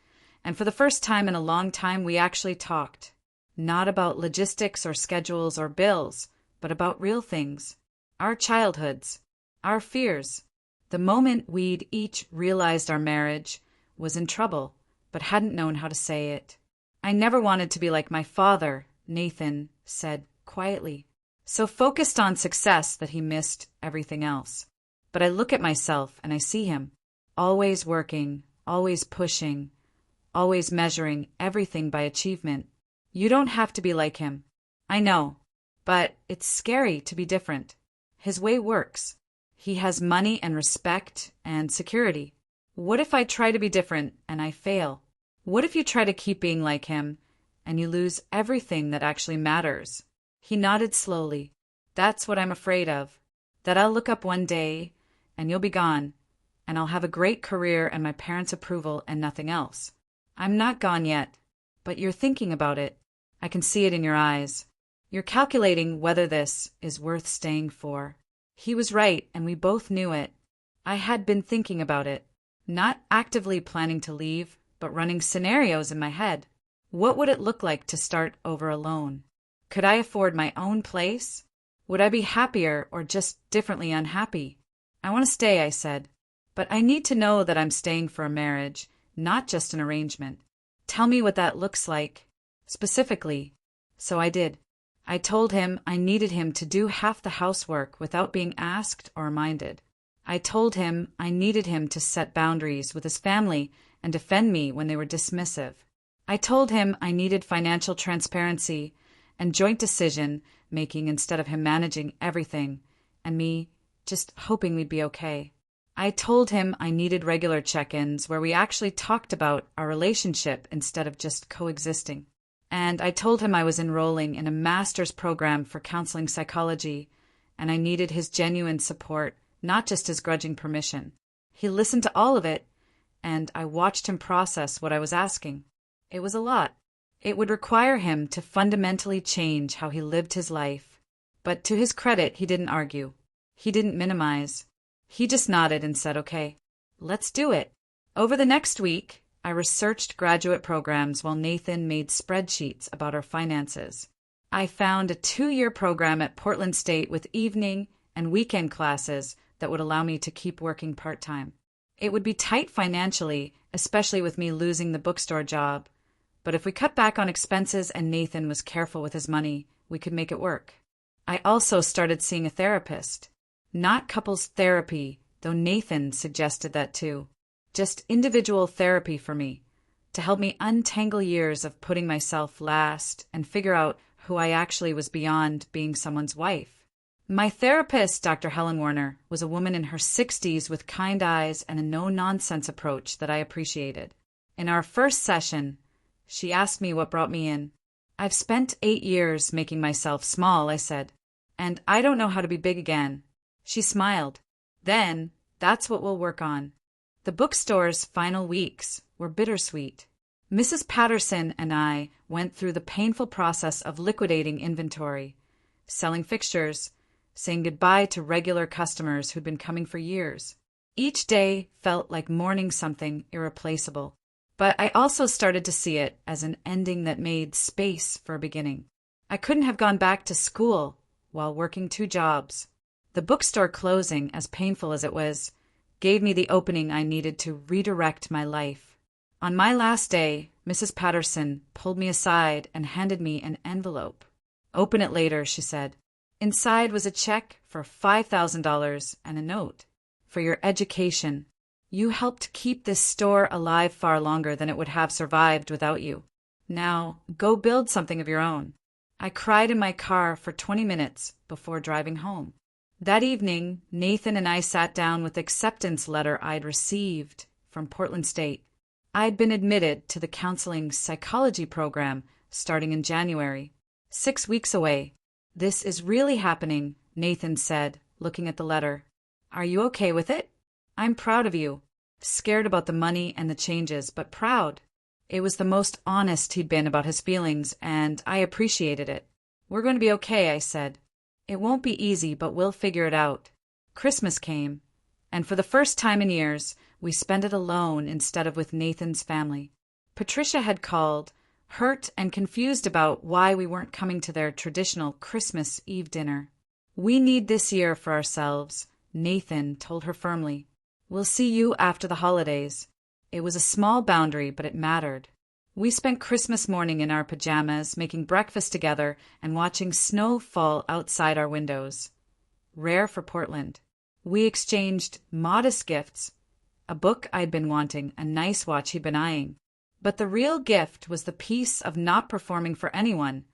and for the first time in a long time we actually talked. Not about logistics or schedules or bills, but about real things. Our childhoods. Our fears. The moment we'd each realized our marriage was in trouble, but hadn't known how to say it. "I never wanted to be like my father," Nathan said quietly, so focused on success that he missed everything else. But I look at myself and I see him, always working, always pushing, always measuring everything by achievement. You don't have to be like him. I know, but it's scary to be different. His way works. He has money and respect and security. What if I try to be different and I fail? What if you try to keep being like him and you lose everything that actually matters? He nodded slowly. "That's what I'm afraid of. That I'll look up one day and you'll be gone, and I'll have a great career and my parents' approval and nothing else." "I'm not gone yet, but you're thinking about it. I can see it in your eyes. You're calculating whether this is worth staying for." He was right, and we both knew it. I had been thinking about it, not actively planning to leave, but running scenarios in my head. What would it look like to start over alone? Could I afford my own place? Would I be happier or just differently unhappy? "I want to stay," I said, "but I need to know that I'm staying for a marriage, not just an arrangement. Tell me what that looks like, specifically." So I did. I told him I needed him to do half the housework without being asked or reminded. I told him I needed him to set boundaries with his family and defend me when they were dismissive. I told him I needed financial transparency and joint decision-making instead of him managing everything, and me just hoping we'd be okay. I told him I needed regular check-ins where we actually talked about our relationship instead of just coexisting. And I told him I was enrolling in a master's program for counseling psychology, and I needed his genuine support, not just his grudging permission. He listened to all of it, and I watched him process what I was asking. It was a lot. It would require him to fundamentally change how he lived his life. But to his credit, he didn't argue. He didn't minimize. He just nodded and said, "Okay, let's do it." Over the next week, I researched graduate programs while Nathan made spreadsheets about our finances. I found a 2-year program at Portland State with evening and weekend classes that would allow me to keep working part-time. It would be tight financially, especially with me losing the bookstore job, But if we cut back on expenses and Nathan was careful with his money, we could make it work. I also started seeing a therapist. Not couples therapy, though Nathan suggested that too. Just individual therapy for me, to help me untangle years of putting myself last and figure out who I actually was beyond being someone's wife. My therapist, Dr. Helen Warner, was a woman in her 60s with kind eyes and a no-nonsense approach that I appreciated. In our first session, she asked me what brought me in. I've spent 8 years making myself small, I said, and I don't know how to be big again. She smiled. Then, that's what we'll work on. The bookstore's final weeks were bittersweet. Mrs. Patterson and I went through the painful process of liquidating inventory, selling fixtures, saying goodbye to regular customers who'd been coming for years. Each day felt like mourning something irreplaceable. But I also started to see it as an ending that made space for a beginning. I couldn't have gone back to school while working 2 jobs. The bookstore closing, as painful as it was, gave me the opening I needed to redirect my life. On my last day, Mrs. Patterson pulled me aside and handed me an envelope. "Open it later," she said. Inside was a check for $5,000 and a note. "For your education. You helped keep this store alive far longer than it would have survived without you. Now, go build something of your own." I cried in my car for 20 minutes before driving home. That evening, Nathan and I sat down with the acceptance letter I'd received from Portland State. I'd been admitted to the counseling psychology program starting in January. 6 weeks away. "This is really happening," Nathan said, looking at the letter. "Are you okay with it? I'm proud of you." Scared about the money and the changes, but proud. It was the most honest he'd been about his feelings, and I appreciated it. "We're going to be okay," I said. "It won't be easy, but we'll figure it out." Christmas came, and for the first time in years, we spent it alone instead of with Nathan's family. Patricia had called, hurt and confused about why we weren't coming to their traditional Christmas Eve dinner. "We need this year for ourselves," Nathan told her firmly. "We'll see you after the holidays." It was a small boundary, but it mattered. We spent Christmas morning in our pajamas, making breakfast together and watching snow fall outside our windows. Rare for Portland. We exchanged modest gifts, a book I'd been wanting, a nice watch he'd been eyeing. But the real gift was the peace of not performing for anyone,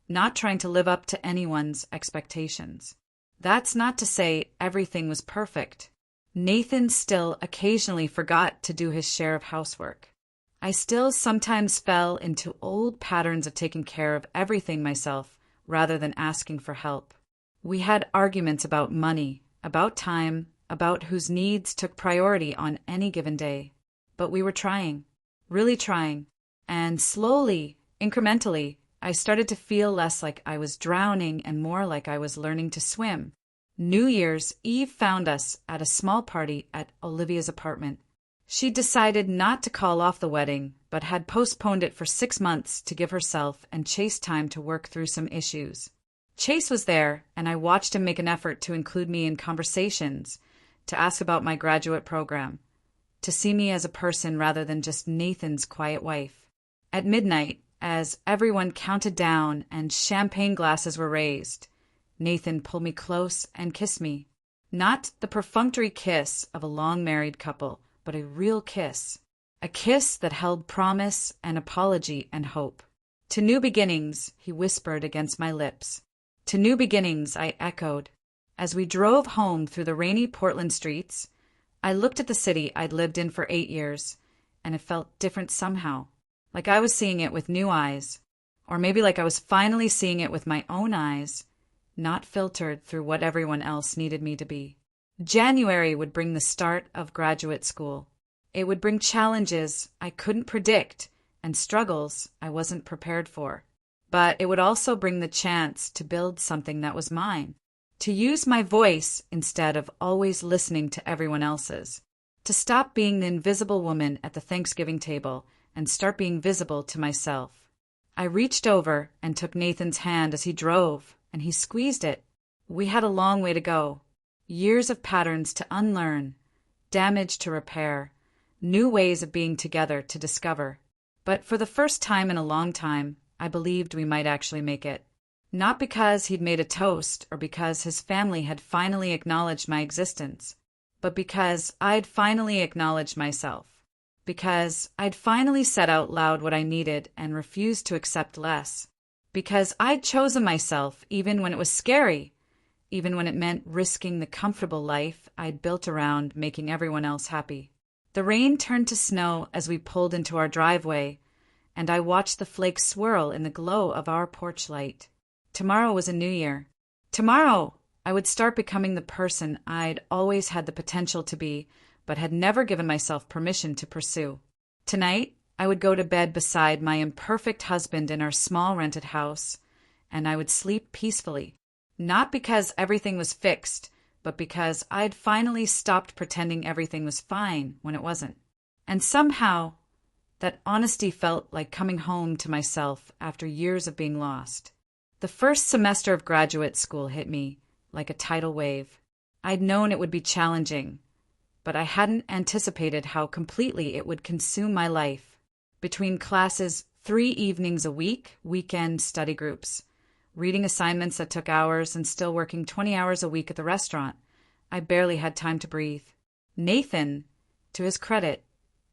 not trying to live up to anyone's expectations. That's not to say everything was perfect. Nathan still occasionally forgot to do his share of housework. I still sometimes fell into old patterns of taking care of everything myself rather than asking for help. We had arguments about money, about time, about whose needs took priority on any given day. But we were trying, really trying, and slowly, incrementally, I started to feel less like I was drowning and more like I was learning to swim. New Year's Eve found us at a small party at Olivia's apartment. She decided not to call off the wedding, but had postponed it for 6 months to give herself and Chase time to work through some issues. Chase was there, and I watched him make an effort to include me in conversations, to ask about my graduate program, to see me as a person rather than just Nathan's quiet wife. At midnight, as everyone counted down and champagne glasses were raised, Nathan pulled me close and kissed me. Not the perfunctory kiss of a long-married couple, but a real kiss. A kiss that held promise and apology and hope. "To new beginnings," he whispered against my lips. "To new beginnings," I echoed. As we drove home through the rainy Portland streets, I looked at the city I'd lived in for 8 years, and it felt different somehow. Like I was seeing it with new eyes. Or maybe like I was finally seeing it with my own eyes, not filtered through what everyone else needed me to be. January would bring the start of graduate school. It would bring challenges I couldn't predict and struggles I wasn't prepared for. But it would also bring the chance to build something that was mine, to use my voice instead of always listening to everyone else's, to stop being the invisible woman at the Thanksgiving table and start being visible to myself. I reached over and took Nathan's hand as he drove, and he squeezed it. We had a long way to go. Years of patterns to unlearn, damage to repair, new ways of being together to discover. But for the first time in a long time, I believed we might actually make it. Not because he'd made a toast or because his family had finally acknowledged my existence, but because I'd finally acknowledged myself. Because I'd finally said out loud what I needed and refused to accept less. Because I'd chosen myself even when it was scary, even when it meant risking the comfortable life I'd built around making everyone else happy. The rain turned to snow as we pulled into our driveway, and I watched the flakes swirl in the glow of our porch light. Tomorrow was a new year. Tomorrow, I would start becoming the person I'd always had the potential to be, but had never given myself permission to pursue. Tonight, I would go to bed beside my imperfect husband in our small rented house, and I would sleep peacefully. Not because everything was fixed, but because I'd finally stopped pretending everything was fine when it wasn't. And somehow, that honesty felt like coming home to myself after years of being lost. The first semester of graduate school hit me like a tidal wave. I'd known it would be challenging, but I hadn't anticipated how completely it would consume my life. Between classes, 3 evenings a week, weekend study groups, reading assignments that took hours, and still working 20 hours a week at the restaurant, I barely had time to breathe. Nathan, to his credit,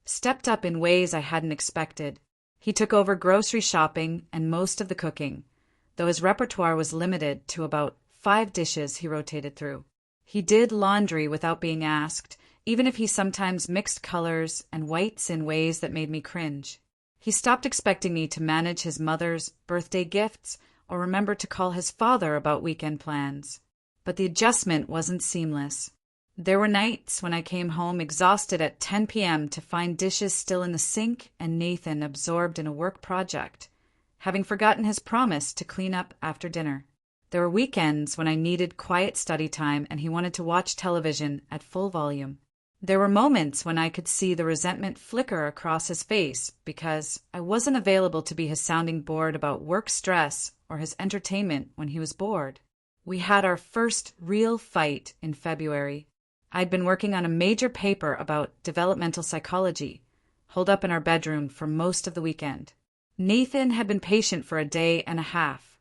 stepped up in ways I hadn't expected. He took over grocery shopping and most of the cooking, though his repertoire was limited to about 5 dishes he rotated through. He did laundry without being asked, even if he sometimes mixed colors and whites in ways that made me cringe. He stopped expecting me to manage his mother's birthday gifts or remember to call his father about weekend plans. But the adjustment wasn't seamless. There were nights when I came home exhausted at 10 p.m. to find dishes still in the sink and Nathan absorbed in a work project, having forgotten his promise to clean up after dinner. There were weekends when I needed quiet study time and he wanted to watch television at full volume. There were moments when I could see the resentment flicker across his face because I wasn't available to be his sounding board about work stress or his entertainment when he was bored. We had our first real fight in February. I'd been working on a major paper about developmental psychology, holed up in our bedroom for most of the weekend. Nathan had been patient for a day and a half,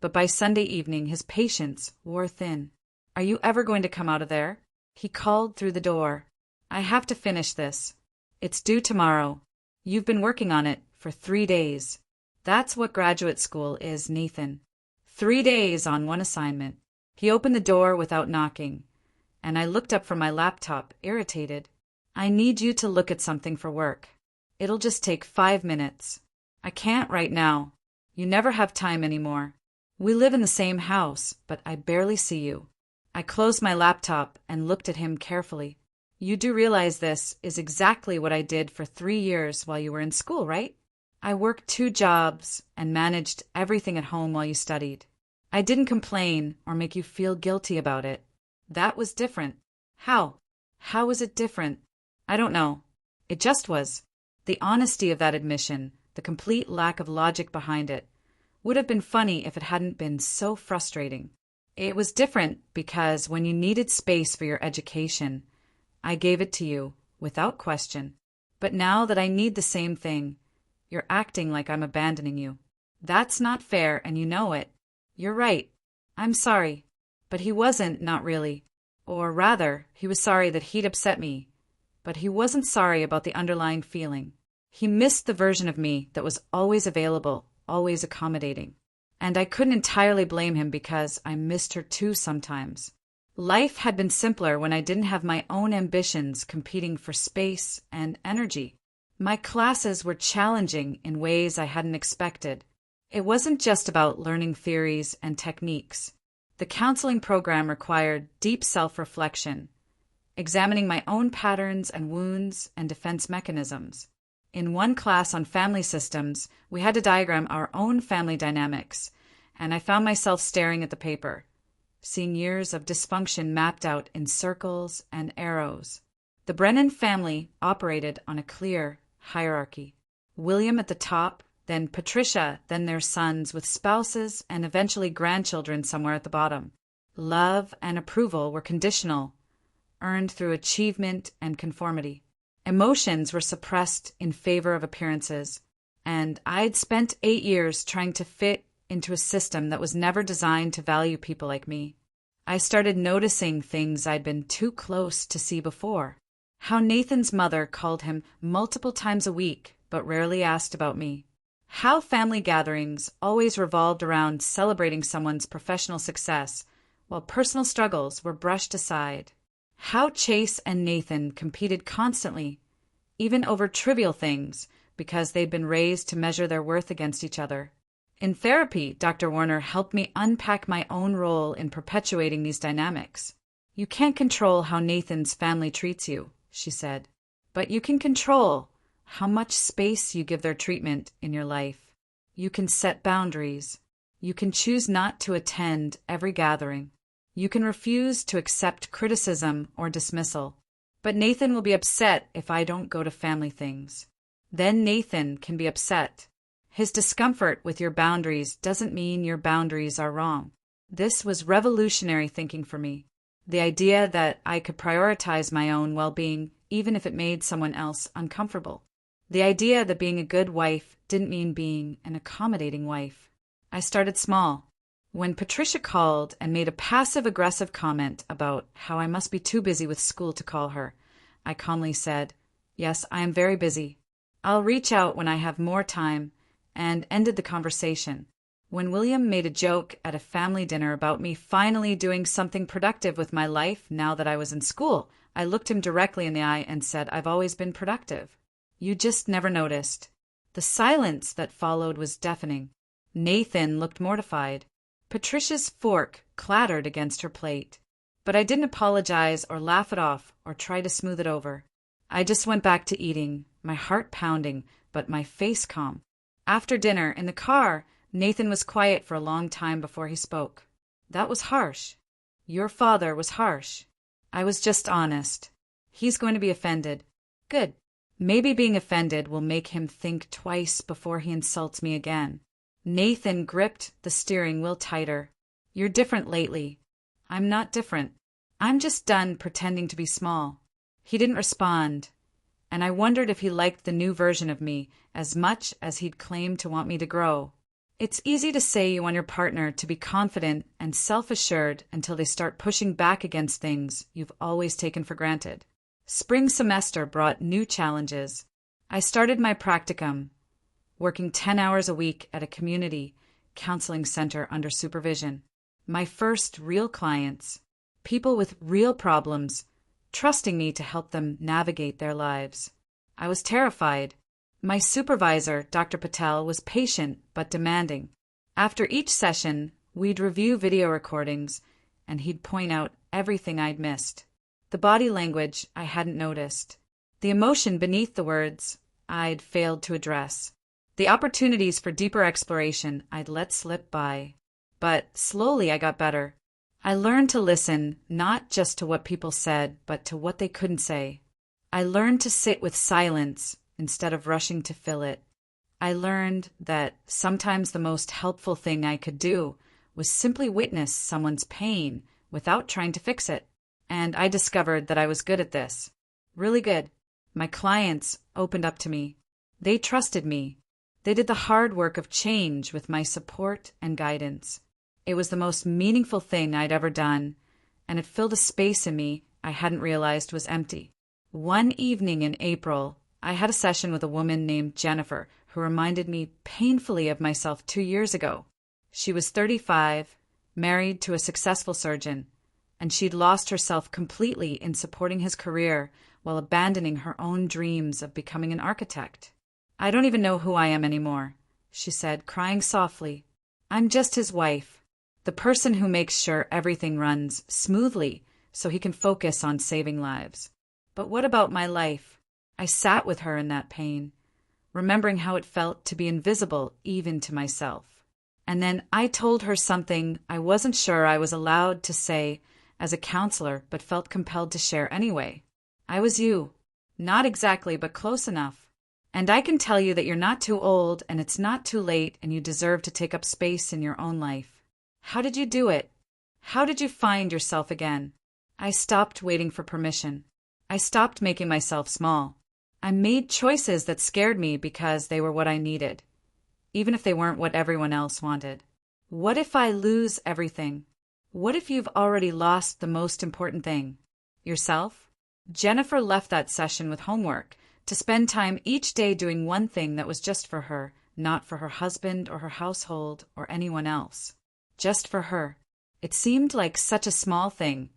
but by Sunday evening his patience wore thin. "Are you ever going to come out of there?" He called through the door. "I have to finish this. It's due tomorrow. You've been working on it for 3 days. That's what graduate school is, Nathan. 3 days on one assignment." He opened the door without knocking, and I looked up from my laptop, irritated. "I need you to look at something for work. It'll just take 5 minutes. "I can't right now. You never have time anymore. We live in the same house, but I barely see you." I closed my laptop and looked at him carefully. "You do realize this is exactly what I did for 3 years while you were in school, right? I worked 2 jobs and managed everything at home while you studied. I didn't complain or make you feel guilty about it. That was different." "How? How was it different?" "I don't know. It just was." The honesty of that admission, the complete lack of logic behind it, would have been funny if it hadn't been so frustrating. It was different because when you needed space for your education, I gave it to you without question. But now that I need the same thing, you're acting like I'm abandoning you. That's not fair, and you know it. You're right. I'm sorry. But he wasn't, not really. Or rather, he was sorry that he'd upset me. But he wasn't sorry about the underlying feeling. He missed the version of me that was always available, always accommodating. And I couldn't entirely blame him because I missed her too sometimes. Life had been simpler when I didn't have my own ambitions competing for space and energy. My classes were challenging in ways I hadn't expected. It wasn't just about learning theories and techniques. The counseling program required deep self-reflection, examining my own patterns and wounds and defense mechanisms. In one class on family systems, we had to diagram our own family dynamics, and I found myself staring at the paper, seeing years of dysfunction mapped out in circles and arrows. The Brennan family operated on a clear hierarchy. William at the top, then Patricia, then their sons with spouses and eventually grandchildren somewhere at the bottom. Love and approval were conditional, earned through achievement and conformity. Emotions were suppressed in favor of appearances. and I'd spent 8 years trying to fit into a system that was never designed to value people like me. I started noticing things I'd been too close to see before. How Nathan's mother called him multiple times a week, but rarely asked about me. How family gatherings always revolved around celebrating someone's professional success, while personal struggles were brushed aside. How Chase and Nathan competed constantly, even over trivial things, because they'd been raised to measure their worth against each other. In therapy, Dr. Warner helped me unpack my own role in perpetuating these dynamics. You can't control how Nathan's family treats you, she said, but you can control how much space you give their treatment in your life. You can set boundaries. You can choose not to attend every gathering. You can refuse to accept criticism or dismissal. But Nathan will be upset if I don't go to family things. Then Nathan can be upset. His discomfort with your boundaries doesn't mean your boundaries are wrong. This was revolutionary thinking for me. The idea that I could prioritize my own well-being even if it made someone else uncomfortable. The idea that being a good wife didn't mean being an accommodating wife. I started small. When Patricia called and made a passive-aggressive comment about how I must be too busy with school to call her, I calmly said, "Yes, I am very busy. I'll reach out when I have more time," and ended the conversation. When William made a joke at a family dinner about me finally doing something productive with my life now that I was in school, I looked him directly in the eye and said, "I've always been productive. You just never noticed." The silence that followed was deafening. Nathan looked mortified. Patricia's fork clattered against her plate. But I didn't apologize or laugh it off or try to smooth it over. I just went back to eating, my heart pounding, but my face calm. After dinner, in the car, Nathan was quiet for a long time before he spoke. "That was harsh. Your father was harsh." I was just honest. "He's going to be offended." Good. Maybe being offended will make him think twice before he insults me again. Nathan gripped the steering wheel tighter. "You're different lately." "I'm not different. I'm just done pretending to be small." He didn't respond, and I wondered if he liked the new version of me as much as he'd claimed to want me to grow. It's easy to say you want your partner to be confident and self-assured until they start pushing back against things you've always taken for granted. Spring semester brought new challenges. I started my practicum, working 10 hours a week at a community counseling center under supervision. My first real clients, people with real problems, trusting me to help them navigate their lives. I was terrified. My supervisor, Dr. Patel, was patient but demanding. After each session, we'd review video recordings, and he'd point out everything I'd missed. The body language I hadn't noticed. The emotion beneath the words I'd failed to address. The opportunities for deeper exploration I'd let slip by. But slowly I got better. I learned to listen not just to what people said, but to what they couldn't say. I learned to sit with silence instead of rushing to fill it. I learned that sometimes the most helpful thing I could do was simply witness someone's pain without trying to fix it. And I discovered that I was good at this. Really good. My clients opened up to me. They trusted me. They did the hard work of change with my support and guidance. It was the most meaningful thing I'd ever done, and it filled a space in me I hadn't realized was empty. One evening in April, I had a session with a woman named Jennifer who reminded me painfully of myself 2 years ago. She was 35, married to a successful surgeon, and she'd lost herself completely in supporting his career while abandoning her own dreams of becoming an architect. "I don't even know who I am anymore," she said, crying softly. "I'm just his wife, the person who makes sure everything runs smoothly so he can focus on saving lives. But what about my life?" I sat with her in that pain, remembering how it felt to be invisible even to myself. And then I told her something I wasn't sure I was allowed to say as a counselor, but felt compelled to share anyway. I was you. Not exactly, but close enough. And I can tell you that you're not too old and it's not too late and you deserve to take up space in your own life. How did you do it? How did you find yourself again? I stopped waiting for permission. I stopped making myself small. I made choices that scared me because they were what I needed, even if they weren't what everyone else wanted. What if I lose everything? What if you've already lost the most important thing? Yourself? Jennifer left that session with homework to spend time each day doing one thing that was just for her, not for her husband or her household or anyone else. Just for her. It seemed like such a small thing,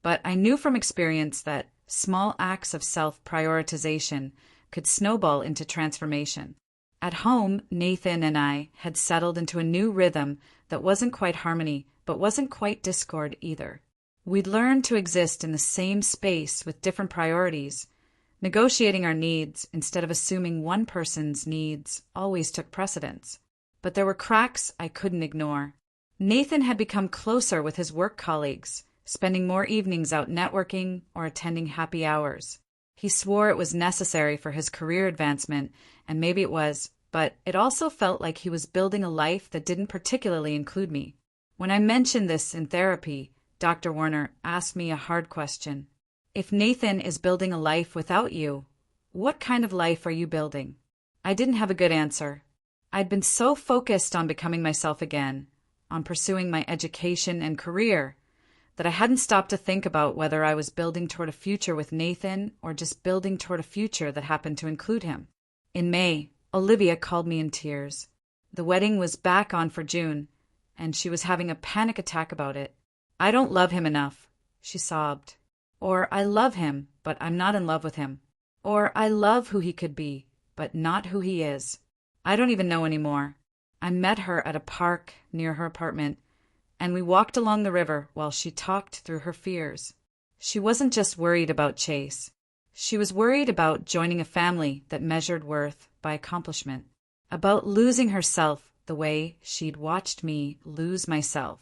but I knew from experience that small acts of self-prioritization could snowball into transformation. At home, Nathan and I had settled into a new rhythm that wasn't quite harmony, but wasn't quite discord either. We'd learned to exist in the same space with different priorities, negotiating our needs instead of assuming one person's needs always took precedence. But there were cracks I couldn't ignore. Nathan had become closer with his work colleagues, spending more evenings out networking or attending happy hours. He swore it was necessary for his career advancement, and maybe it was, but it also felt like he was building a life that didn't particularly include me. When I mentioned this in therapy, Dr. Warner asked me a hard question. If Nathan is building a life without you, what kind of life are you building? I didn't have a good answer. I'd been so focused on becoming myself again, on pursuing my education and career, that I hadn't stopped to think about whether I was building toward a future with Nathan or just building toward a future that happened to include him. In May, Olivia called me in tears. The wedding was back on for June, and she was having a panic attack about it. I don't love him enough, she sobbed. Or I love him, but I'm not in love with him. Or I love who he could be, but not who he is. I don't even know anymore. I met her at a park near her apartment, and we walked along the river while she talked through her fears. She wasn't just worried about Chase. She was worried about joining a family that measured worth by accomplishment, about losing herself the way she'd watched me lose myself,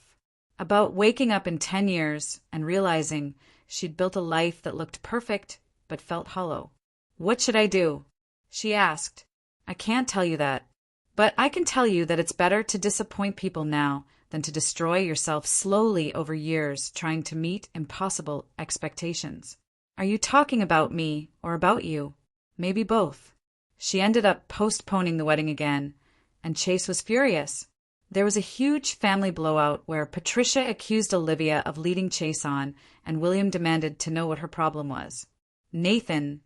about waking up in 10 years and realizing she'd built a life that looked perfect but felt hollow. What should I do? She asked. I can't tell you that, but I can tell you that it's better to disappoint people now than to destroy yourself slowly over years trying to meet impossible expectations. Are you talking about me or about you? Maybe both. She ended up postponing the wedding again, and Chase was furious. There was a huge family blowout where Patricia accused Olivia of leading Chase on, and William demanded to know what her problem was. Nathan,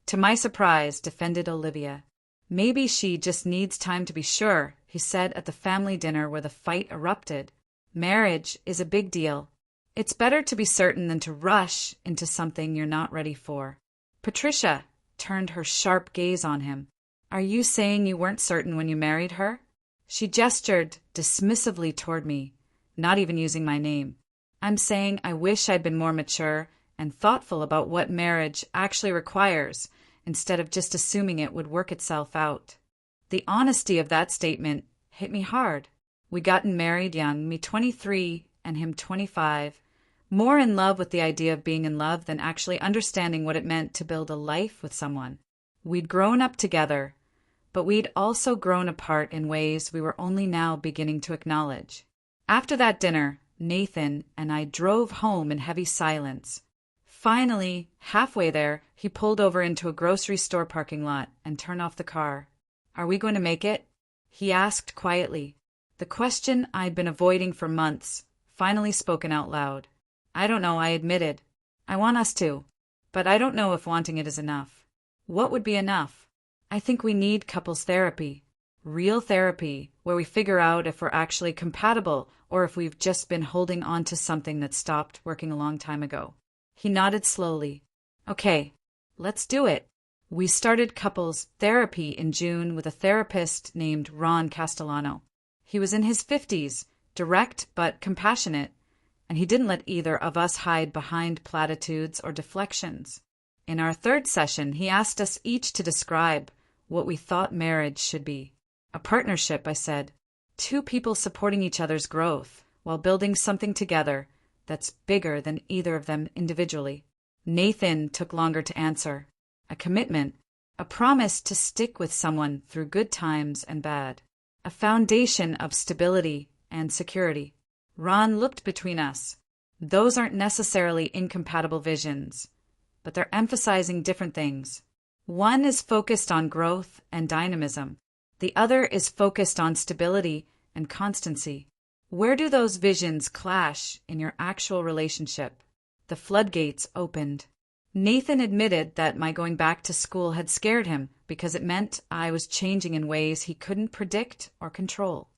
to my surprise, defended Olivia. Maybe she just needs time to be sure, he said at the family dinner where the fight erupted. Marriage is a big deal. It's better to be certain than to rush into something you're not ready for. Patricia turned her sharp gaze on him. Are you saying you weren't certain when you married her? She gestured dismissively toward me, not even using my name. I'm saying I wish I'd been more mature and thoughtful about what marriage actually requires, instead of just assuming it would work itself out. The honesty of that statement hit me hard. We'd gotten married young, me 23 and him 25, more in love with the idea of being in love than actually understanding what it meant to build a life with someone. We'd grown up together, but we'd also grown apart in ways we were only now beginning to acknowledge. After that dinner, Nathan and I drove home in heavy silence. Finally, halfway there, he pulled over into a grocery store parking lot and turned off the car. Are we going to make it? He asked quietly. The question I'd been avoiding for months, finally spoken out loud. I don't know, I admitted. I want us to, but I don't know if wanting it is enough. What would be enough? I think we need couples therapy. Real therapy, where we figure out if we're actually compatible or if we've just been holding on to something that stopped working a long time ago. He nodded slowly. Okay, let's do it. We started couples therapy in June with a therapist named Ron Castellano. He was in his 50s, direct but compassionate, and he didn't let either of us hide behind platitudes or deflections. In our third session, he asked us each to describe what we thought marriage should be. A partnership, I said. Two people supporting each other's growth while building something together that's bigger than either of them individually. Nathan took longer to answer. A commitment, a promise to stick with someone through good times and bad. A foundation of stability and security. Ron looked between us. Those aren't necessarily incompatible visions, but they're emphasizing different things. One is focused on growth and dynamism. The other is focused on stability and constancy. Where do those visions clash in your actual relationship? The floodgates opened. Nathan admitted that my going back to school had scared him because it meant I was changing in ways he couldn't predict or control.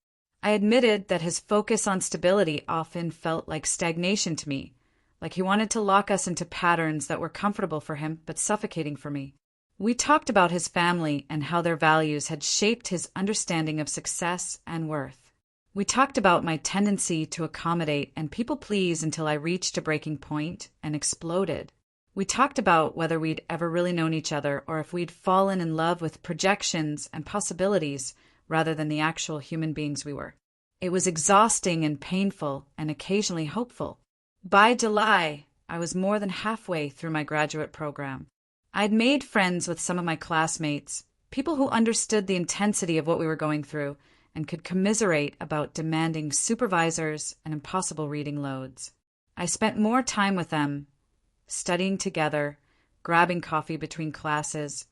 I admitted that his focus on stability often felt like stagnation to me, like he wanted to lock us into patterns that were comfortable for him but suffocating for me. We talked about his family and how their values had shaped his understanding of success and worth. We talked about my tendency to accommodate and people please until I reached a breaking point and exploded. We talked about whether we'd ever really known each other or if we'd fallen in love with projections and possibilities rather than the actual human beings we were. It was exhausting and painful and occasionally hopeful. By July, I was more than halfway through my graduate program. I'd made friends with some of my classmates, people who understood the intensity of what we were going through and could commiserate about demanding supervisors and impossible reading loads. I spent more time with them, studying together, grabbing coffee between classes,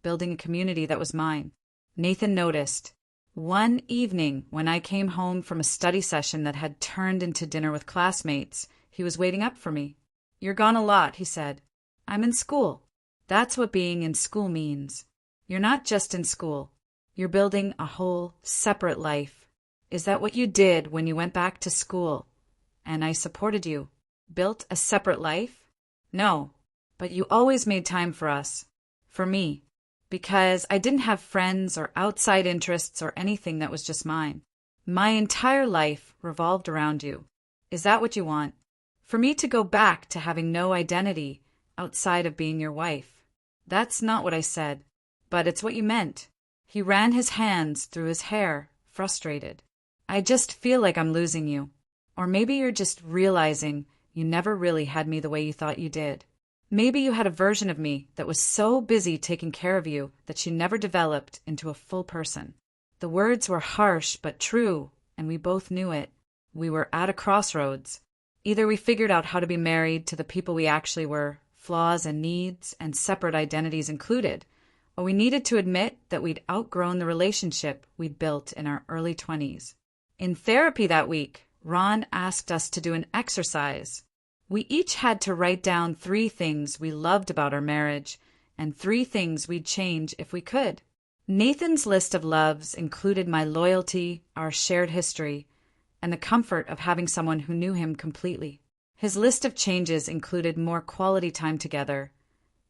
building a community that was mine. Nathan noticed. One evening, when I came home from a study session that had turned into dinner with classmates, he was waiting up for me. "You're gone a lot," he said. "I'm in school." That's what being in school means. You're not just in school. You're building a whole separate life. Is that what you did when you went back to school? And I supported you. Built a separate life? No, but you always made time for us. For me. Because I didn't have friends or outside interests or anything that was just mine. My entire life revolved around you. Is that what you want? For me to go back to having no identity outside of being your wife? That's not what I said, but it's what you meant. He ran his hands through his hair, frustrated. I just feel like I'm losing you. Or maybe you're just realizing you never really had me the way you thought you did. Maybe you had a version of me that was so busy taking care of you that she never developed into a full person. The words were harsh but true, and we both knew it. We were at a crossroads. Either we figured out how to be married to the people we actually were, flaws and needs and separate identities included, or we needed to admit that we'd outgrown the relationship we'd built in our early 20s. In therapy that week, Ron asked us to do an exercise. We each had to write down 3 things we loved about our marriage and 3 things we'd change if we could. Nathan's list of loves included my loyalty, our shared history, and the comfort of having someone who knew him completely. His list of changes included more quality time together,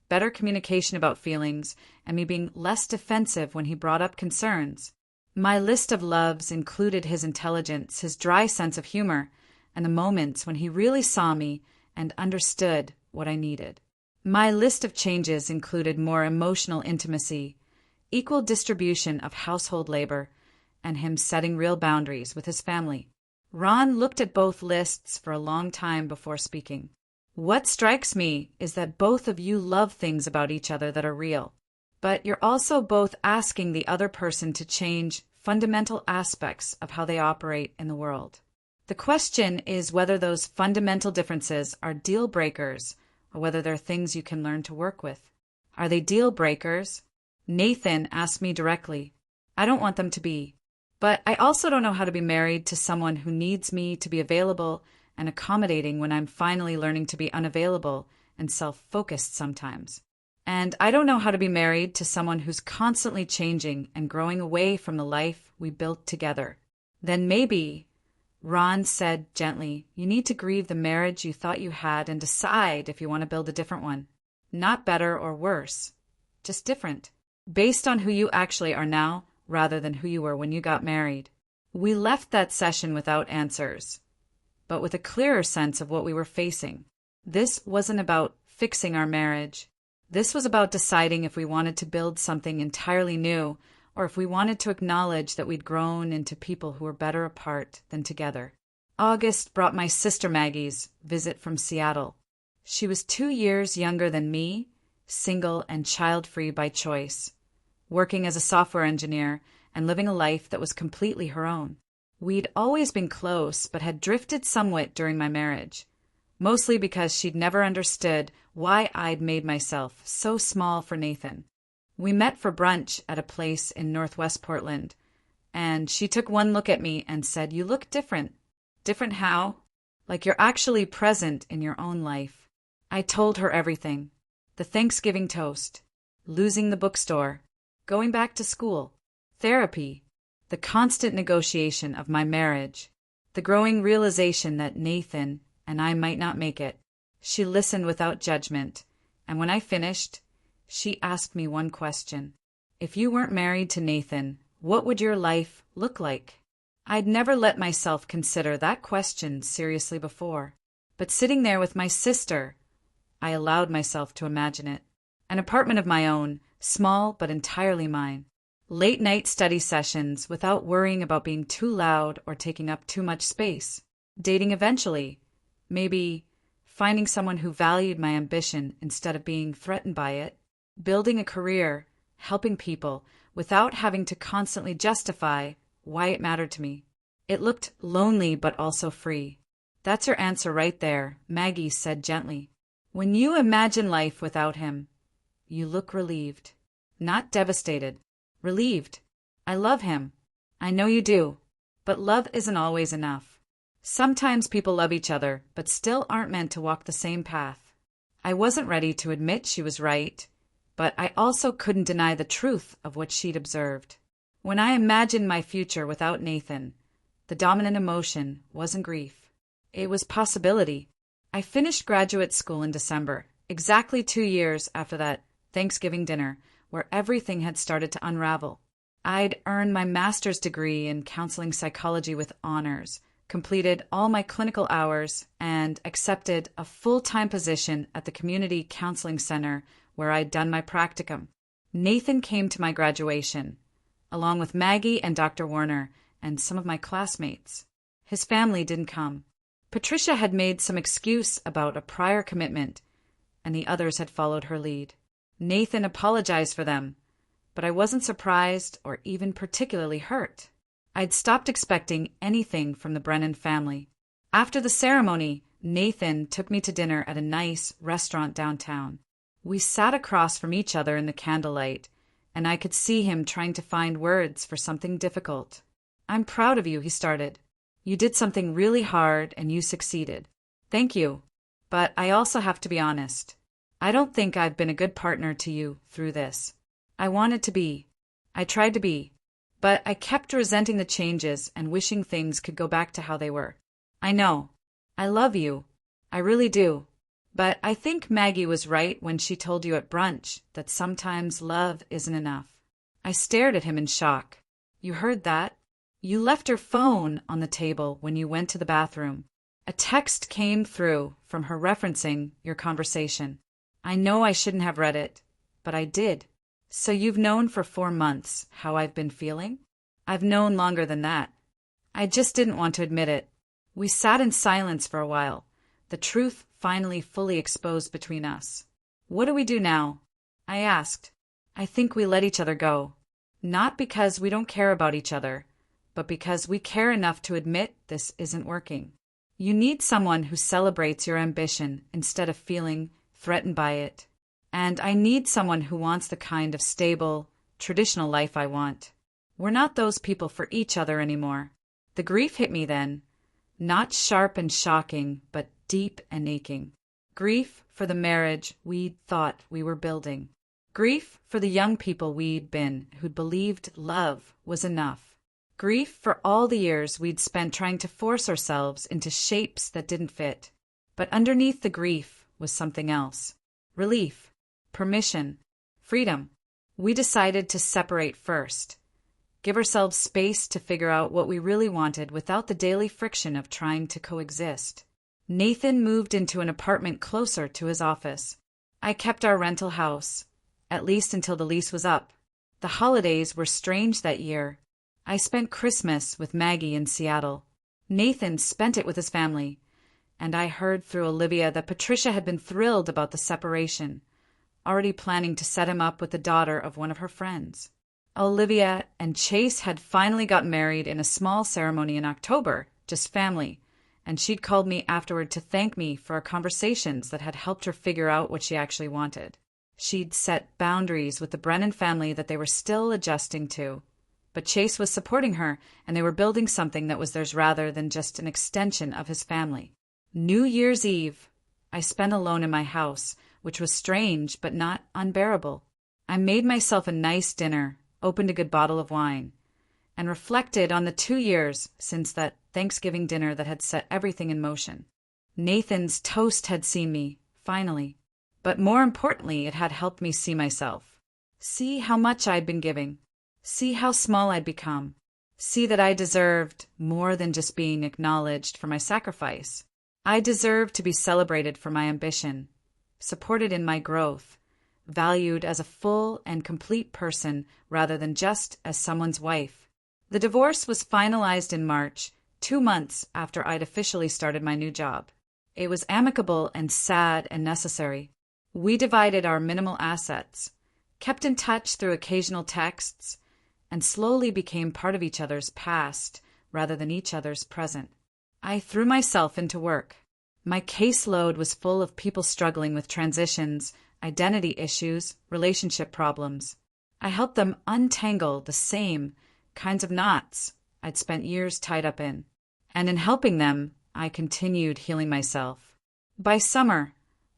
better communication about feelings, and me being less defensive when he brought up concerns. My list of loves included his intelligence, his dry sense of humor, and the moments when he really saw me and understood what I needed. My list of changes included more emotional intimacy, equal distribution of household labor, and him setting real boundaries with his family. Ron looked at both lists for a long time before speaking. What strikes me is that both of you love things about each other that are real, but you're also both asking the other person to change fundamental aspects of how they operate in the world. The question is whether those fundamental differences are deal breakers or whether they're things you can learn to work with. Are they deal breakers? Nathan asked me directly. I don't want them to be. But I also don't know how to be married to someone who needs me to be available and accommodating when I'm finally learning to be unavailable and self-focused sometimes. And I don't know how to be married to someone who's constantly changing and growing away from the life we built together. Then maybe, Ron said gently, you need to grieve the marriage you thought you had and decide if you want to build a different one. Not better or worse, just different, based on who you actually are now, rather than who you were when you got married. We left that session without answers, but with a clearer sense of what we were facing. This wasn't about fixing our marriage. This was about deciding if we wanted to build something entirely new, or if we wanted to acknowledge that we'd grown into people who were better apart than together. August brought my sister Maggie's visit from Seattle. She was 2 years younger than me, single and child-free by choice, working as a software engineer and living a life that was completely her own. We'd always been close, but had drifted somewhat during my marriage, mostly because she'd never understood why I'd made myself so small for Nathan. We met for brunch at a place in Northwest Portland, and she took one look at me and said, "You look different." Different how? Like you're actually present in your own life. I told her everything. The Thanksgiving toast, losing the bookstore, going back to school, therapy, the constant negotiation of my marriage, the growing realization that Nathan and I might not make it. She listened without judgment, and when I finished, she asked me one question. If you weren't married to Nathan, what would your life look like? I'd never let myself consider that question seriously before, but sitting there with my sister, I allowed myself to imagine it. An apartment of my own, small but entirely mine. Late-night study sessions without worrying about being too loud or taking up too much space. Dating eventually. Maybe finding someone who valued my ambition instead of being threatened by it. Building a career, helping people, without having to constantly justify why it mattered to me. It looked lonely but also free. That's your answer right there, Maggie said gently. When you imagine life without him, you look relieved. Not devastated. Relieved. I love him. I know you do. But love isn't always enough. Sometimes people love each other, but still aren't meant to walk the same path. I wasn't ready to admit she was right, but I also couldn't deny the truth of what she'd observed. When I imagined my future without Nathan, the dominant emotion wasn't grief. It was possibility. I finished graduate school in December, exactly 2 years after that Thanksgiving dinner, where everything had started to unravel. I'd earned my master's degree in counseling psychology with honors, completed all my clinical hours, and accepted a full-time position at the community counseling center where I'd done my practicum. Nathan came to my graduation, along with Maggie and Dr. Warner and some of my classmates. His family didn't come. Patricia had made some excuse about a prior commitment, and the others had followed her lead. Nathan apologized for them, but I wasn't surprised or even particularly hurt. I'd stopped expecting anything from the Brennan family. After the ceremony, Nathan took me to dinner at a nice restaurant downtown. We sat across from each other in the candlelight, and I could see him trying to find words for something difficult. "I'm proud of you," he started. "You did something really hard and you succeeded." "Thank you. But I also have to be honest. I don't think I've been a good partner to you through this. I wanted to be. I tried to be. But I kept resenting the changes and wishing things could go back to how they were. I know. I love you. I really do. But I think Maggie was right when she told you at brunch that sometimes love isn't enough." I stared at him in shock. "You heard that? You left your phone on the table when you went to the bathroom. A text came through from her referencing your conversation. I know I shouldn't have read it, but I did. So you've known for 4 months how I've been feeling?" "I've known longer than that. I just didn't want to admit it." We sat in silence for a while, the truth finally fully exposed between us. "What do we do now?" I asked. "I think we let each other go. Not because we don't care about each other, but because we care enough to admit this isn't working. You need someone who celebrates your ambition instead of feeling threatened by it. And I need someone who wants the kind of stable, traditional life I want. We're not those people for each other anymore." The grief hit me then, not sharp and shocking, but deep and aching. Grief for the marriage we'd thought we were building. Grief for the young people we'd been who'd believed love was enough. Grief for all the years we'd spent trying to force ourselves into shapes that didn't fit. But underneath the grief was something else. Relief. Permission. Freedom. We decided to separate first. Give ourselves space to figure out what we really wanted without the daily friction of trying to coexist. Nathan moved into an apartment closer to his office. I kept our rental house, at least until the lease was up. The holidays were strange that year. I spent Christmas with Maggie in Seattle. Nathan spent it with his family, and I heard through Olivia that Patricia had been thrilled about the separation, already planning to set him up with the daughter of one of her friends. Olivia and Chase had finally got married in a small ceremony in October, just family, and she'd called me afterward to thank me for our conversations that had helped her figure out what she actually wanted. She'd set boundaries with the Brennan family that they were still adjusting to. But Chase was supporting her, and they were building something that was theirs rather than just an extension of his family. New Year's Eve, I spent alone in my house, which was strange but not unbearable. I made myself a nice dinner, opened a good bottle of wine, and reflected on the 2 years since that Thanksgiving dinner that had set everything in motion. Nathan's toast had seen me, finally. But more importantly, it had helped me see myself. See how much I'd been giving. See how small I'd become. See that I deserved more than just being acknowledged for my sacrifice. I deserved to be celebrated for my ambition, supported in my growth, valued as a full and complete person rather than just as someone's wife. The divorce was finalized in March, 2 months after I'd officially started my new job. It was amicable and sad and necessary. We divided our minimal assets, kept in touch through occasional texts, and slowly became part of each other's past rather than each other's present. I threw myself into work. My caseload was full of people struggling with transitions, identity issues, relationship problems. I helped them untangle the same kinds of knots I'd spent years tied up in. And in helping them, I continued healing myself. By summer,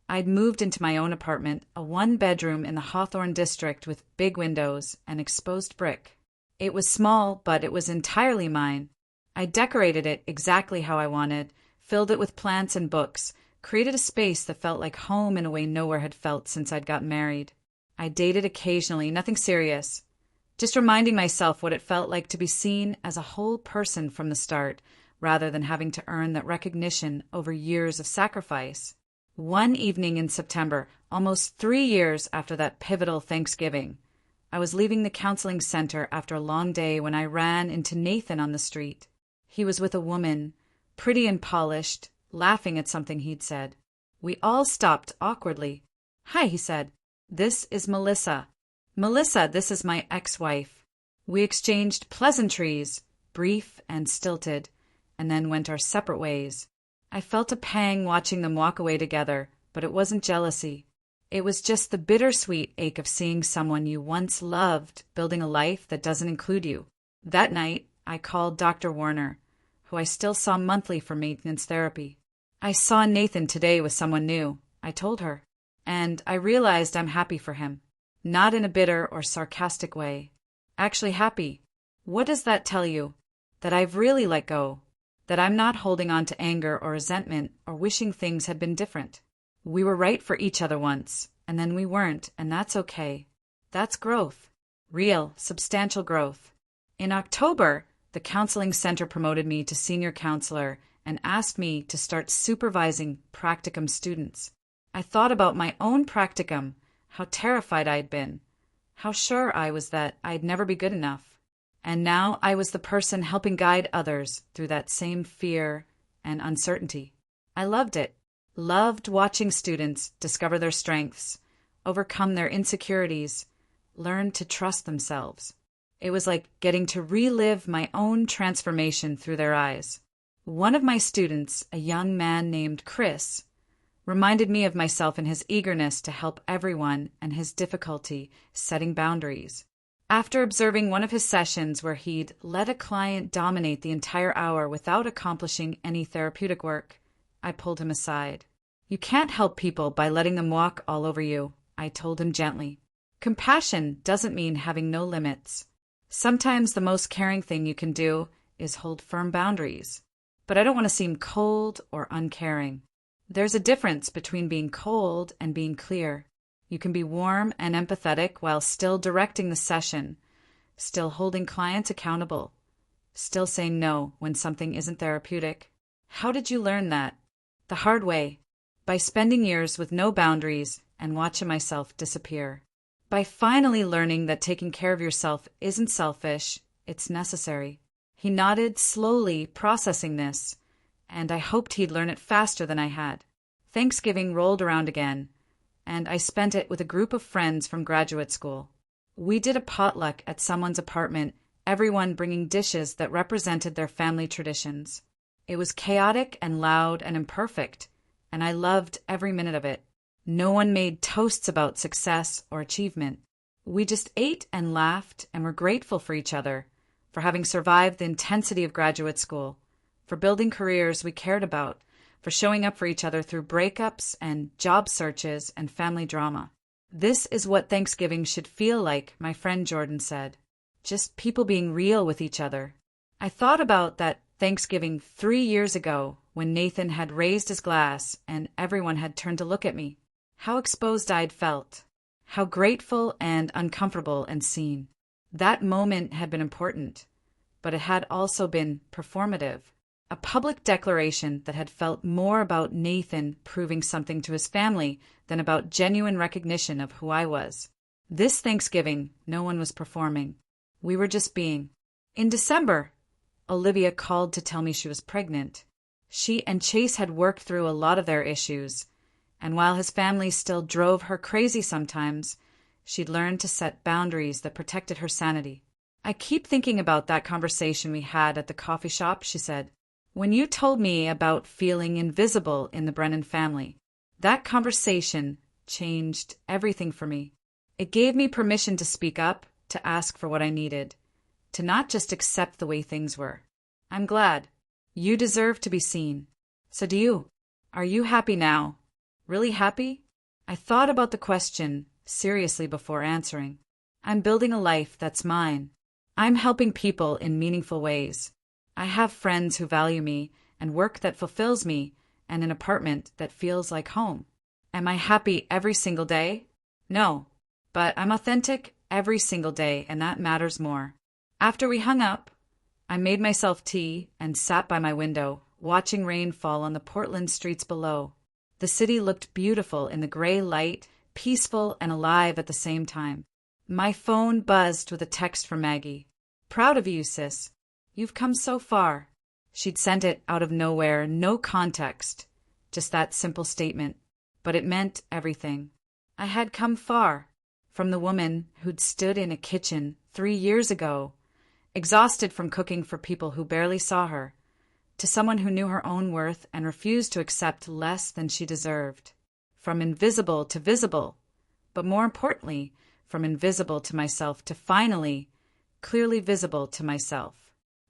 I'd moved into my own apartment, a 1-bedroom in the Hawthorne district with big windows and exposed brick. It was small, but it was entirely mine. I decorated it exactly how I wanted, filled it with plants and books, created a space that felt like home in a way nowhere had felt since I'd gotten married. I dated occasionally, nothing serious, just reminding myself what it felt like to be seen as a whole person from the start, rather than having to earn that recognition over years of sacrifice. One evening in September, almost 3 years after that pivotal Thanksgiving, I was leaving the counseling center after a long day when I ran into Nathan on the street. He was with a woman, pretty and polished, laughing at something he'd said. We all stopped awkwardly. "Hi," he said. "This is Melissa. Melissa, this is my ex-wife." We exchanged pleasantries, brief and stilted, and then went our separate ways. I felt a pang watching them walk away together, but it wasn't jealousy. It was just the bittersweet ache of seeing someone you once loved building a life that doesn't include you. That night, I called Dr. Warner, who I still saw monthly for maintenance therapy. "I saw Nathan today with someone new," I told her, "and I realized I'm happy for him. Not in a bitter or sarcastic way. Actually happy. What does that tell you? That I've really let go. That I'm not holding on to anger or resentment or wishing things had been different. We were right for each other once, and then we weren't, and that's okay. That's growth. Real, substantial growth." In October, the counseling center promoted me to senior counselor and asked me to start supervising practicum students. I thought about my own practicum, how terrified I'd been, how sure I was that I'd never be good enough. And now I was the person helping guide others through that same fear and uncertainty. I loved it. Loved watching students discover their strengths, overcome their insecurities, learn to trust themselves. It was like getting to relive my own transformation through their eyes. One of my students, a young man named Chris, reminded me of myself in his eagerness to help everyone and his difficulty setting boundaries. After observing one of his sessions where he'd let a client dominate the entire hour without accomplishing any therapeutic work, I pulled him aside. "You can't help people by letting them walk all over you," I told him gently. "Compassion doesn't mean having no limits. Sometimes the most caring thing you can do is hold firm boundaries. But I don't want to seem cold or uncaring. There's a difference between being cold and being clear. You can be warm and empathetic while still directing the session, still holding clients accountable, still saying no when something isn't therapeutic." How did you learn that? The hard way, by spending years with no boundaries and watching myself disappear. By finally learning that taking care of yourself isn't selfish, it's necessary. He nodded slowly, processing this, and I hoped he'd learn it faster than I had. Thanksgiving rolled around again, and I spent it with a group of friends from graduate school. We did a potluck at someone's apartment, everyone bringing dishes that represented their family traditions. It was chaotic and loud and imperfect, and I loved every minute of it. No one made toasts about success or achievement. We just ate and laughed and were grateful for each other, for having survived the intensity of graduate school, for building careers we cared about, for showing up for each other through breakups and job searches and family drama. This is what Thanksgiving should feel like, my friend Jordan said. Just people being real with each other. I thought about that Thanksgiving 3 years ago when Nathan had raised his glass and everyone had turned to look at me. How exposed I'd felt. How grateful and uncomfortable and seen. That moment had been important, but it had also been performative. A public declaration that had felt more about Nathan proving something to his family than about genuine recognition of who I was. This Thanksgiving, no one was performing. We were just being. In December, Olivia called to tell me she was pregnant. She and Chase had worked through a lot of their issues, and while his family still drove her crazy sometimes, she'd learned to set boundaries that protected her sanity. I keep thinking about that conversation we had at the coffee shop, she said. When you told me about feeling invisible in the Brennan family, that conversation changed everything for me. It gave me permission to speak up, to ask for what I needed, to not just accept the way things were. I'm glad. You deserve to be seen. So do you. Are you happy now? Really happy? I thought about the question seriously before answering. I'm building a life that's mine. I'm helping people in meaningful ways. I have friends who value me and work that fulfills me and an apartment that feels like home. Am I happy every single day? No, but I'm authentic every single day, and that matters more. After we hung up, I made myself tea and sat by my window, watching rain fall on the Portland streets below. The city looked beautiful in the gray light, peaceful and alive at the same time. My phone buzzed with a text from Maggie. Proud of you, sis. You've come so far. She'd sent it out of nowhere, no context, just that simple statement. But it meant everything. I had come far, from the woman who'd stood in a kitchen 3 years ago, exhausted from cooking for people who barely saw her, to someone who knew her own worth and refused to accept less than she deserved. From invisible to visible, but more importantly, from invisible to myself to finally, clearly visible to myself.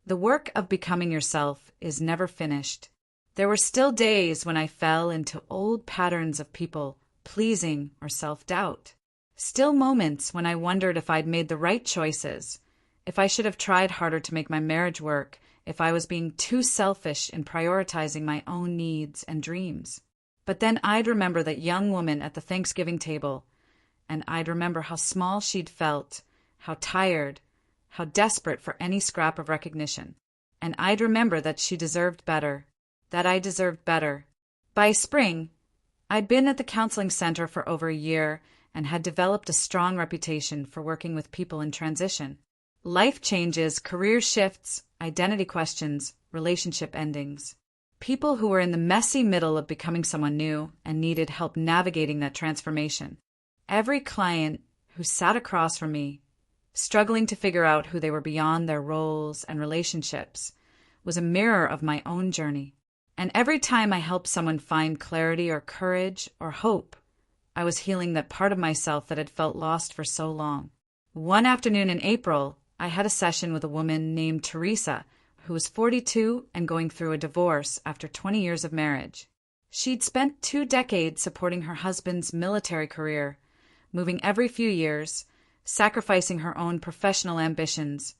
The work of becoming yourself is never finished. There were still days when I fell into old patterns of people pleasing or self-doubt. Still moments when I wondered if I'd made the right choices, if I should have tried harder to make my marriage work, if I was being too selfish in prioritizing my own needs and dreams. But then I'd remember that young woman at the Thanksgiving table, and I'd remember how small she'd felt, how tired, how desperate for any scrap of recognition. And I'd remember that she deserved better, that I deserved better. By spring, I'd been at the counseling center for over a year and had developed a strong reputation for working with people in transition. Life changes, career shifts, identity questions, relationship endings. People who were in the messy middle of becoming someone new and needed help navigating that transformation. Every client who sat across from me, struggling to figure out who they were beyond their roles and relationships, was a mirror of my own journey. And every time I helped someone find clarity or courage or hope, I was healing that part of myself that had felt lost for so long. One afternoon in April, I had a session with a woman named Teresa, who was 42 and going through a divorce after 20 years of marriage. She'd spent 2 decades supporting her husband's military career, moving every few years, sacrificing her own professional ambitions,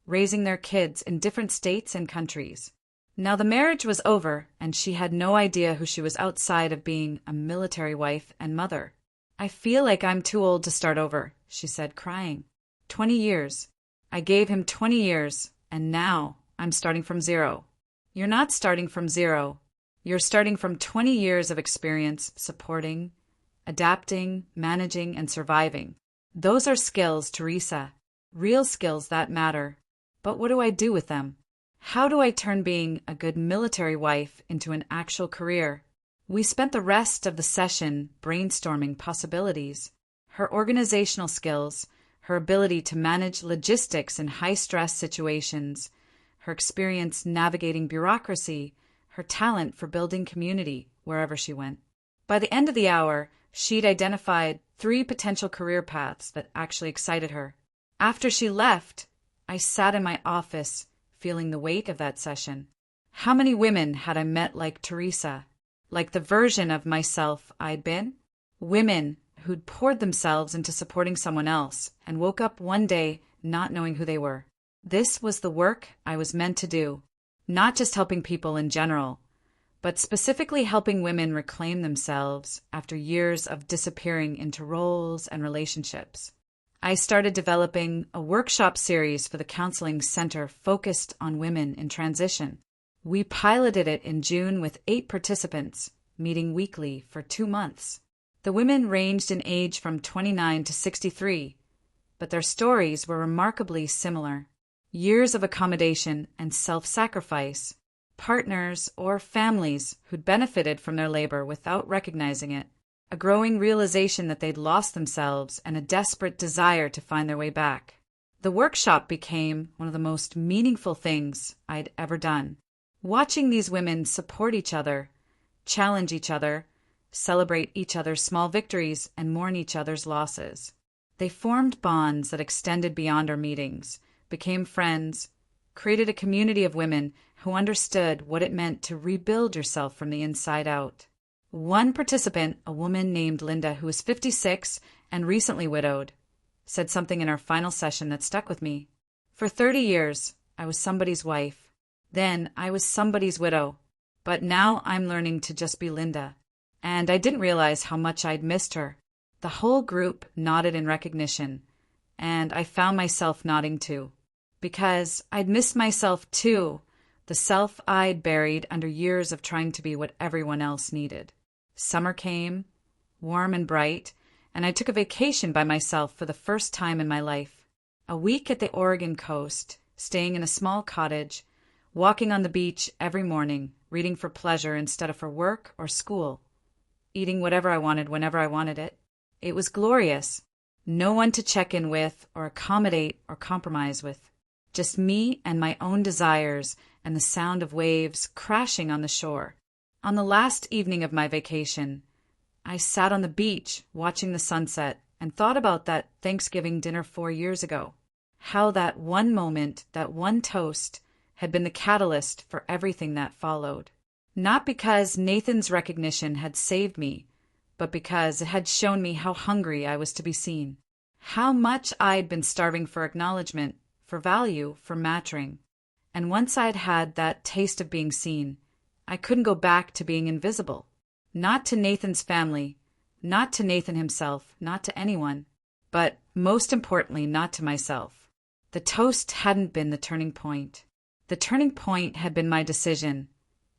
raising their kids in different states and countries. Now the marriage was over, and she had no idea who she was outside of being a military wife and mother. I feel like I'm too old to start over, she said, crying. 20 years. I gave him 20 years, and now I'm starting from zero. You're not starting from zero. You're starting from 20 years of experience supporting, adapting, managing, and surviving. Those are skills, Teresa. Real skills that matter. But what do I do with them? How do I turn being a good military wife into an actual career? We spent the rest of the session brainstorming possibilities. Her organizational skills, her ability to manage logistics in high-stress situations, her experience navigating bureaucracy, her talent for building community wherever she went. By the end of the hour, She'd identified 3 potential career paths that actually excited her. After she left, I sat in my office, feeling the weight of that session. How many women had I met like Teresa, like the version of myself I'd been? Women who'd poured themselves into supporting someone else and woke up one day not knowing who they were. This was the work I was meant to do, not just helping people in general, but specifically helping women reclaim themselves after years of disappearing into roles and relationships. I started developing a workshop series for the Counseling Center focused on women in transition. We piloted it in June with 8 participants, meeting weekly for 2 months. The women ranged in age from 29 to 63, but their stories were remarkably similar. Years of accommodation and self-sacrifice, partners or families who'd benefited from their labor without recognizing it, a growing realization that they'd lost themselves, and a desperate desire to find their way back. The workshop became one of the most meaningful things I'd ever done. Watching these women support each other, challenge each other, celebrate each other's small victories, and mourn each other's losses. They formed bonds that extended beyond our meetings, became friends, created a community of women who understood what it meant to rebuild yourself from the inside out. One participant, a woman named Linda who was 56 and recently widowed, said something in our final session that stuck with me. For 30 years, I was somebody's wife. Then I was somebody's widow. But now I'm learning to just be Linda. And I didn't realize how much I'd missed her. The whole group nodded in recognition, and I found myself nodding too. Because I'd missed myself too, the self I'd buried under years of trying to be what everyone else needed. Summer came, warm and bright, and I took a vacation by myself for the first time in my life. A week at the Oregon coast, staying in a small cottage, walking on the beach every morning, reading for pleasure instead of for work or school, eating whatever I wanted whenever I wanted it. It was glorious. No one to check in with or accommodate or compromise with. Just me and my own desires and the sound of waves crashing on the shore. On the last evening of my vacation, I sat on the beach watching the sunset and thought about that Thanksgiving dinner 4 years ago. How that one moment, that one toast, had been the catalyst for everything that followed. Not because Nathan's recognition had saved me, but because it had shown me how hungry I was to be seen. How much I'd been starving for acknowledgement, for value, for matching. And once I'd had that taste of being seen, I couldn't go back to being invisible. Not to Nathan's family, not to Nathan himself, not to anyone, but most importantly, not to myself. The toast hadn't been the turning point. The turning point had been my decision,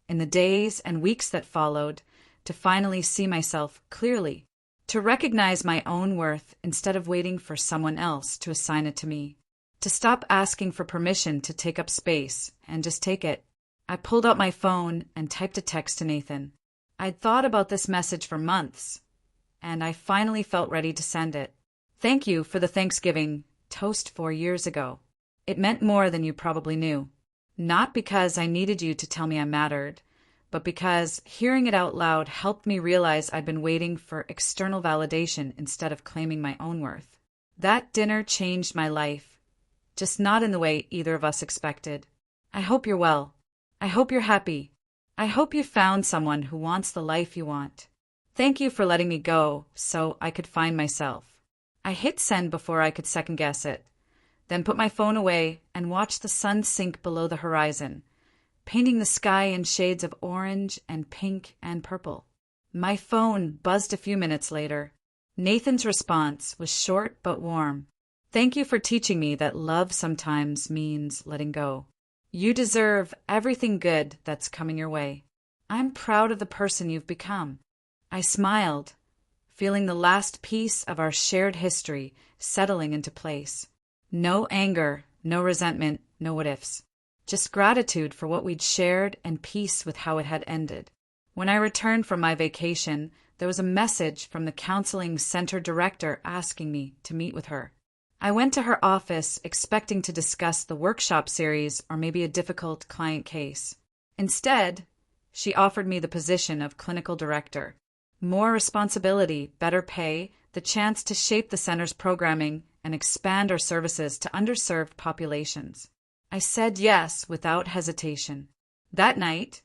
in the days and weeks that followed, to finally see myself clearly, to recognize my own worth instead of waiting for someone else to assign it to me, to stop asking for permission to take up space and just take it. I pulled out my phone and typed a text to Nathan. I'd thought about this message for months, and I finally felt ready to send it. Thank you for the Thanksgiving toast 4 years ago. It meant more than you probably knew. Not because I needed you to tell me I mattered, but because hearing it out loud helped me realize I'd been waiting for external validation instead of claiming my own worth. That dinner changed my life, just not in the way either of us expected. I hope you're well. I hope you're happy. I hope you found someone who wants the life you want. Thank you for letting me go so I could find myself. I hit send before I could second guess it, then put my phone away and watched the sun sink below the horizon, painting the sky in shades of orange and pink and purple. My phone buzzed a few minutes later. Nathan's response was short but warm. Thank you for teaching me that love sometimes means letting go. You deserve everything good that's coming your way. I'm proud of the person you've become. I smiled, feeling the last piece of our shared history settling into place. No anger, no resentment, no what-ifs. Just gratitude for what we'd shared and peace with how it had ended. When I returned from my vacation, there was a message from the Counseling Center director asking me to meet with her. I went to her office expecting to discuss the workshop series or maybe a difficult client case. Instead, she offered me the position of clinical director. More responsibility, better pay, the chance to shape the center's programming and expand our services to underserved populations. I said yes without hesitation. That night,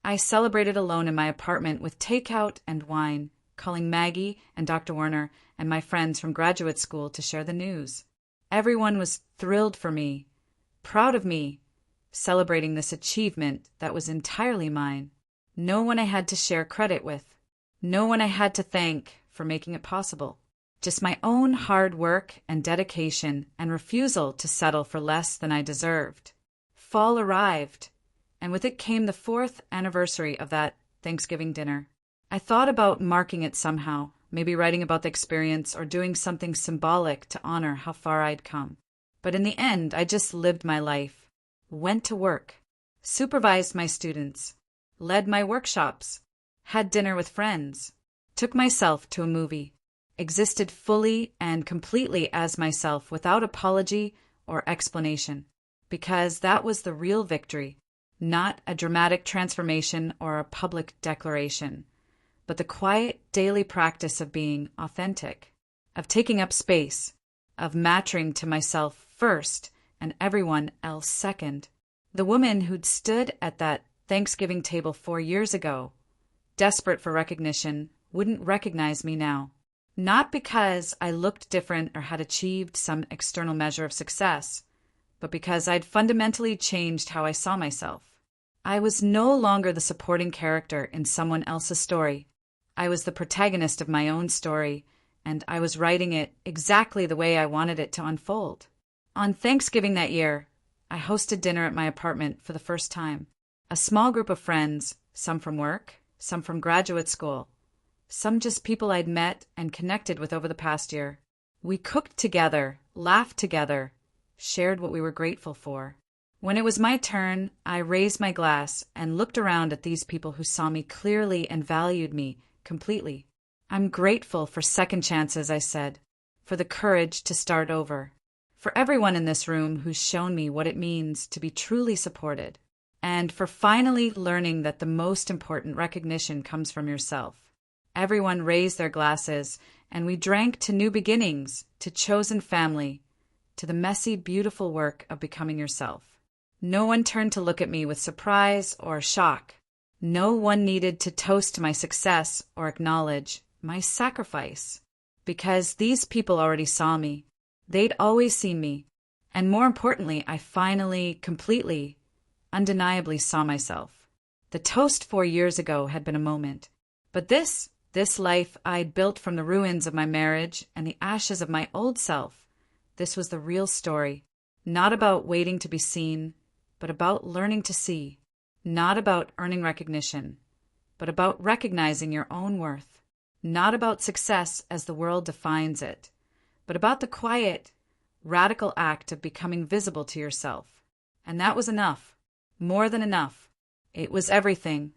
I celebrated alone in my apartment with takeout and wine, calling Maggie and Dr. Werner and my friends from graduate school to share the news. Everyone was thrilled for me, proud of me, celebrating this achievement that was entirely mine. No one I had to share credit with. No one I had to thank for making it possible. Just my own hard work and dedication and refusal to settle for less than I deserved. Fall arrived, and with it came the 4th anniversary of that Thanksgiving dinner. I thought about marking it somehow, maybe writing about the experience or doing something symbolic to honor how far I'd come. But in the end, I just lived my life, went to work, supervised my students, led my workshops, had dinner with friends, took myself to a movie, existed fully and completely as myself without apology or explanation, because that was the real victory, not a dramatic transformation or a public declaration, but the quiet daily practice of being authentic, of taking up space, of mattering to myself first and everyone else second. The woman who'd stood at that Thanksgiving table 4 years ago, desperate for recognition, wouldn't recognize me now. Not because I looked different or had achieved some external measure of success, but because I'd fundamentally changed how I saw myself. I was no longer the supporting character in someone else's story. I was the protagonist of my own story, and I was writing it exactly the way I wanted it to unfold. On Thanksgiving that year, I hosted dinner at my apartment for the first time. A small group of friends, some from work, some from graduate school, some just people I'd met and connected with over the past year. We cooked together, laughed together, shared what we were grateful for. When it was my turn, I raised my glass and looked around at these people who saw me clearly and valued me completely. I'm grateful for second chances, I said, for the courage to start over, for everyone in this room who's shown me what it means to be truly supported, and for finally learning that the most important recognition comes from yourself. Everyone raised their glasses, and we drank to new beginnings, to chosen family, to the messy, beautiful work of becoming yourself. No one turned to look at me with surprise or shock. No one needed to toast my success or acknowledge my sacrifice, because these people already saw me. They'd always seen me, and more importantly, I finally, completely, undeniably saw myself. The toast 4 years ago had been a moment, but this life I'd built from the ruins of my marriage and the ashes of my old self, this was the real story, not about waiting to be seen, but about learning to see, not about earning recognition, but about recognizing your own worth, not about success as the world defines it, but about the quiet, radical act of becoming visible to yourself. And that was enough, more than enough. It was everything.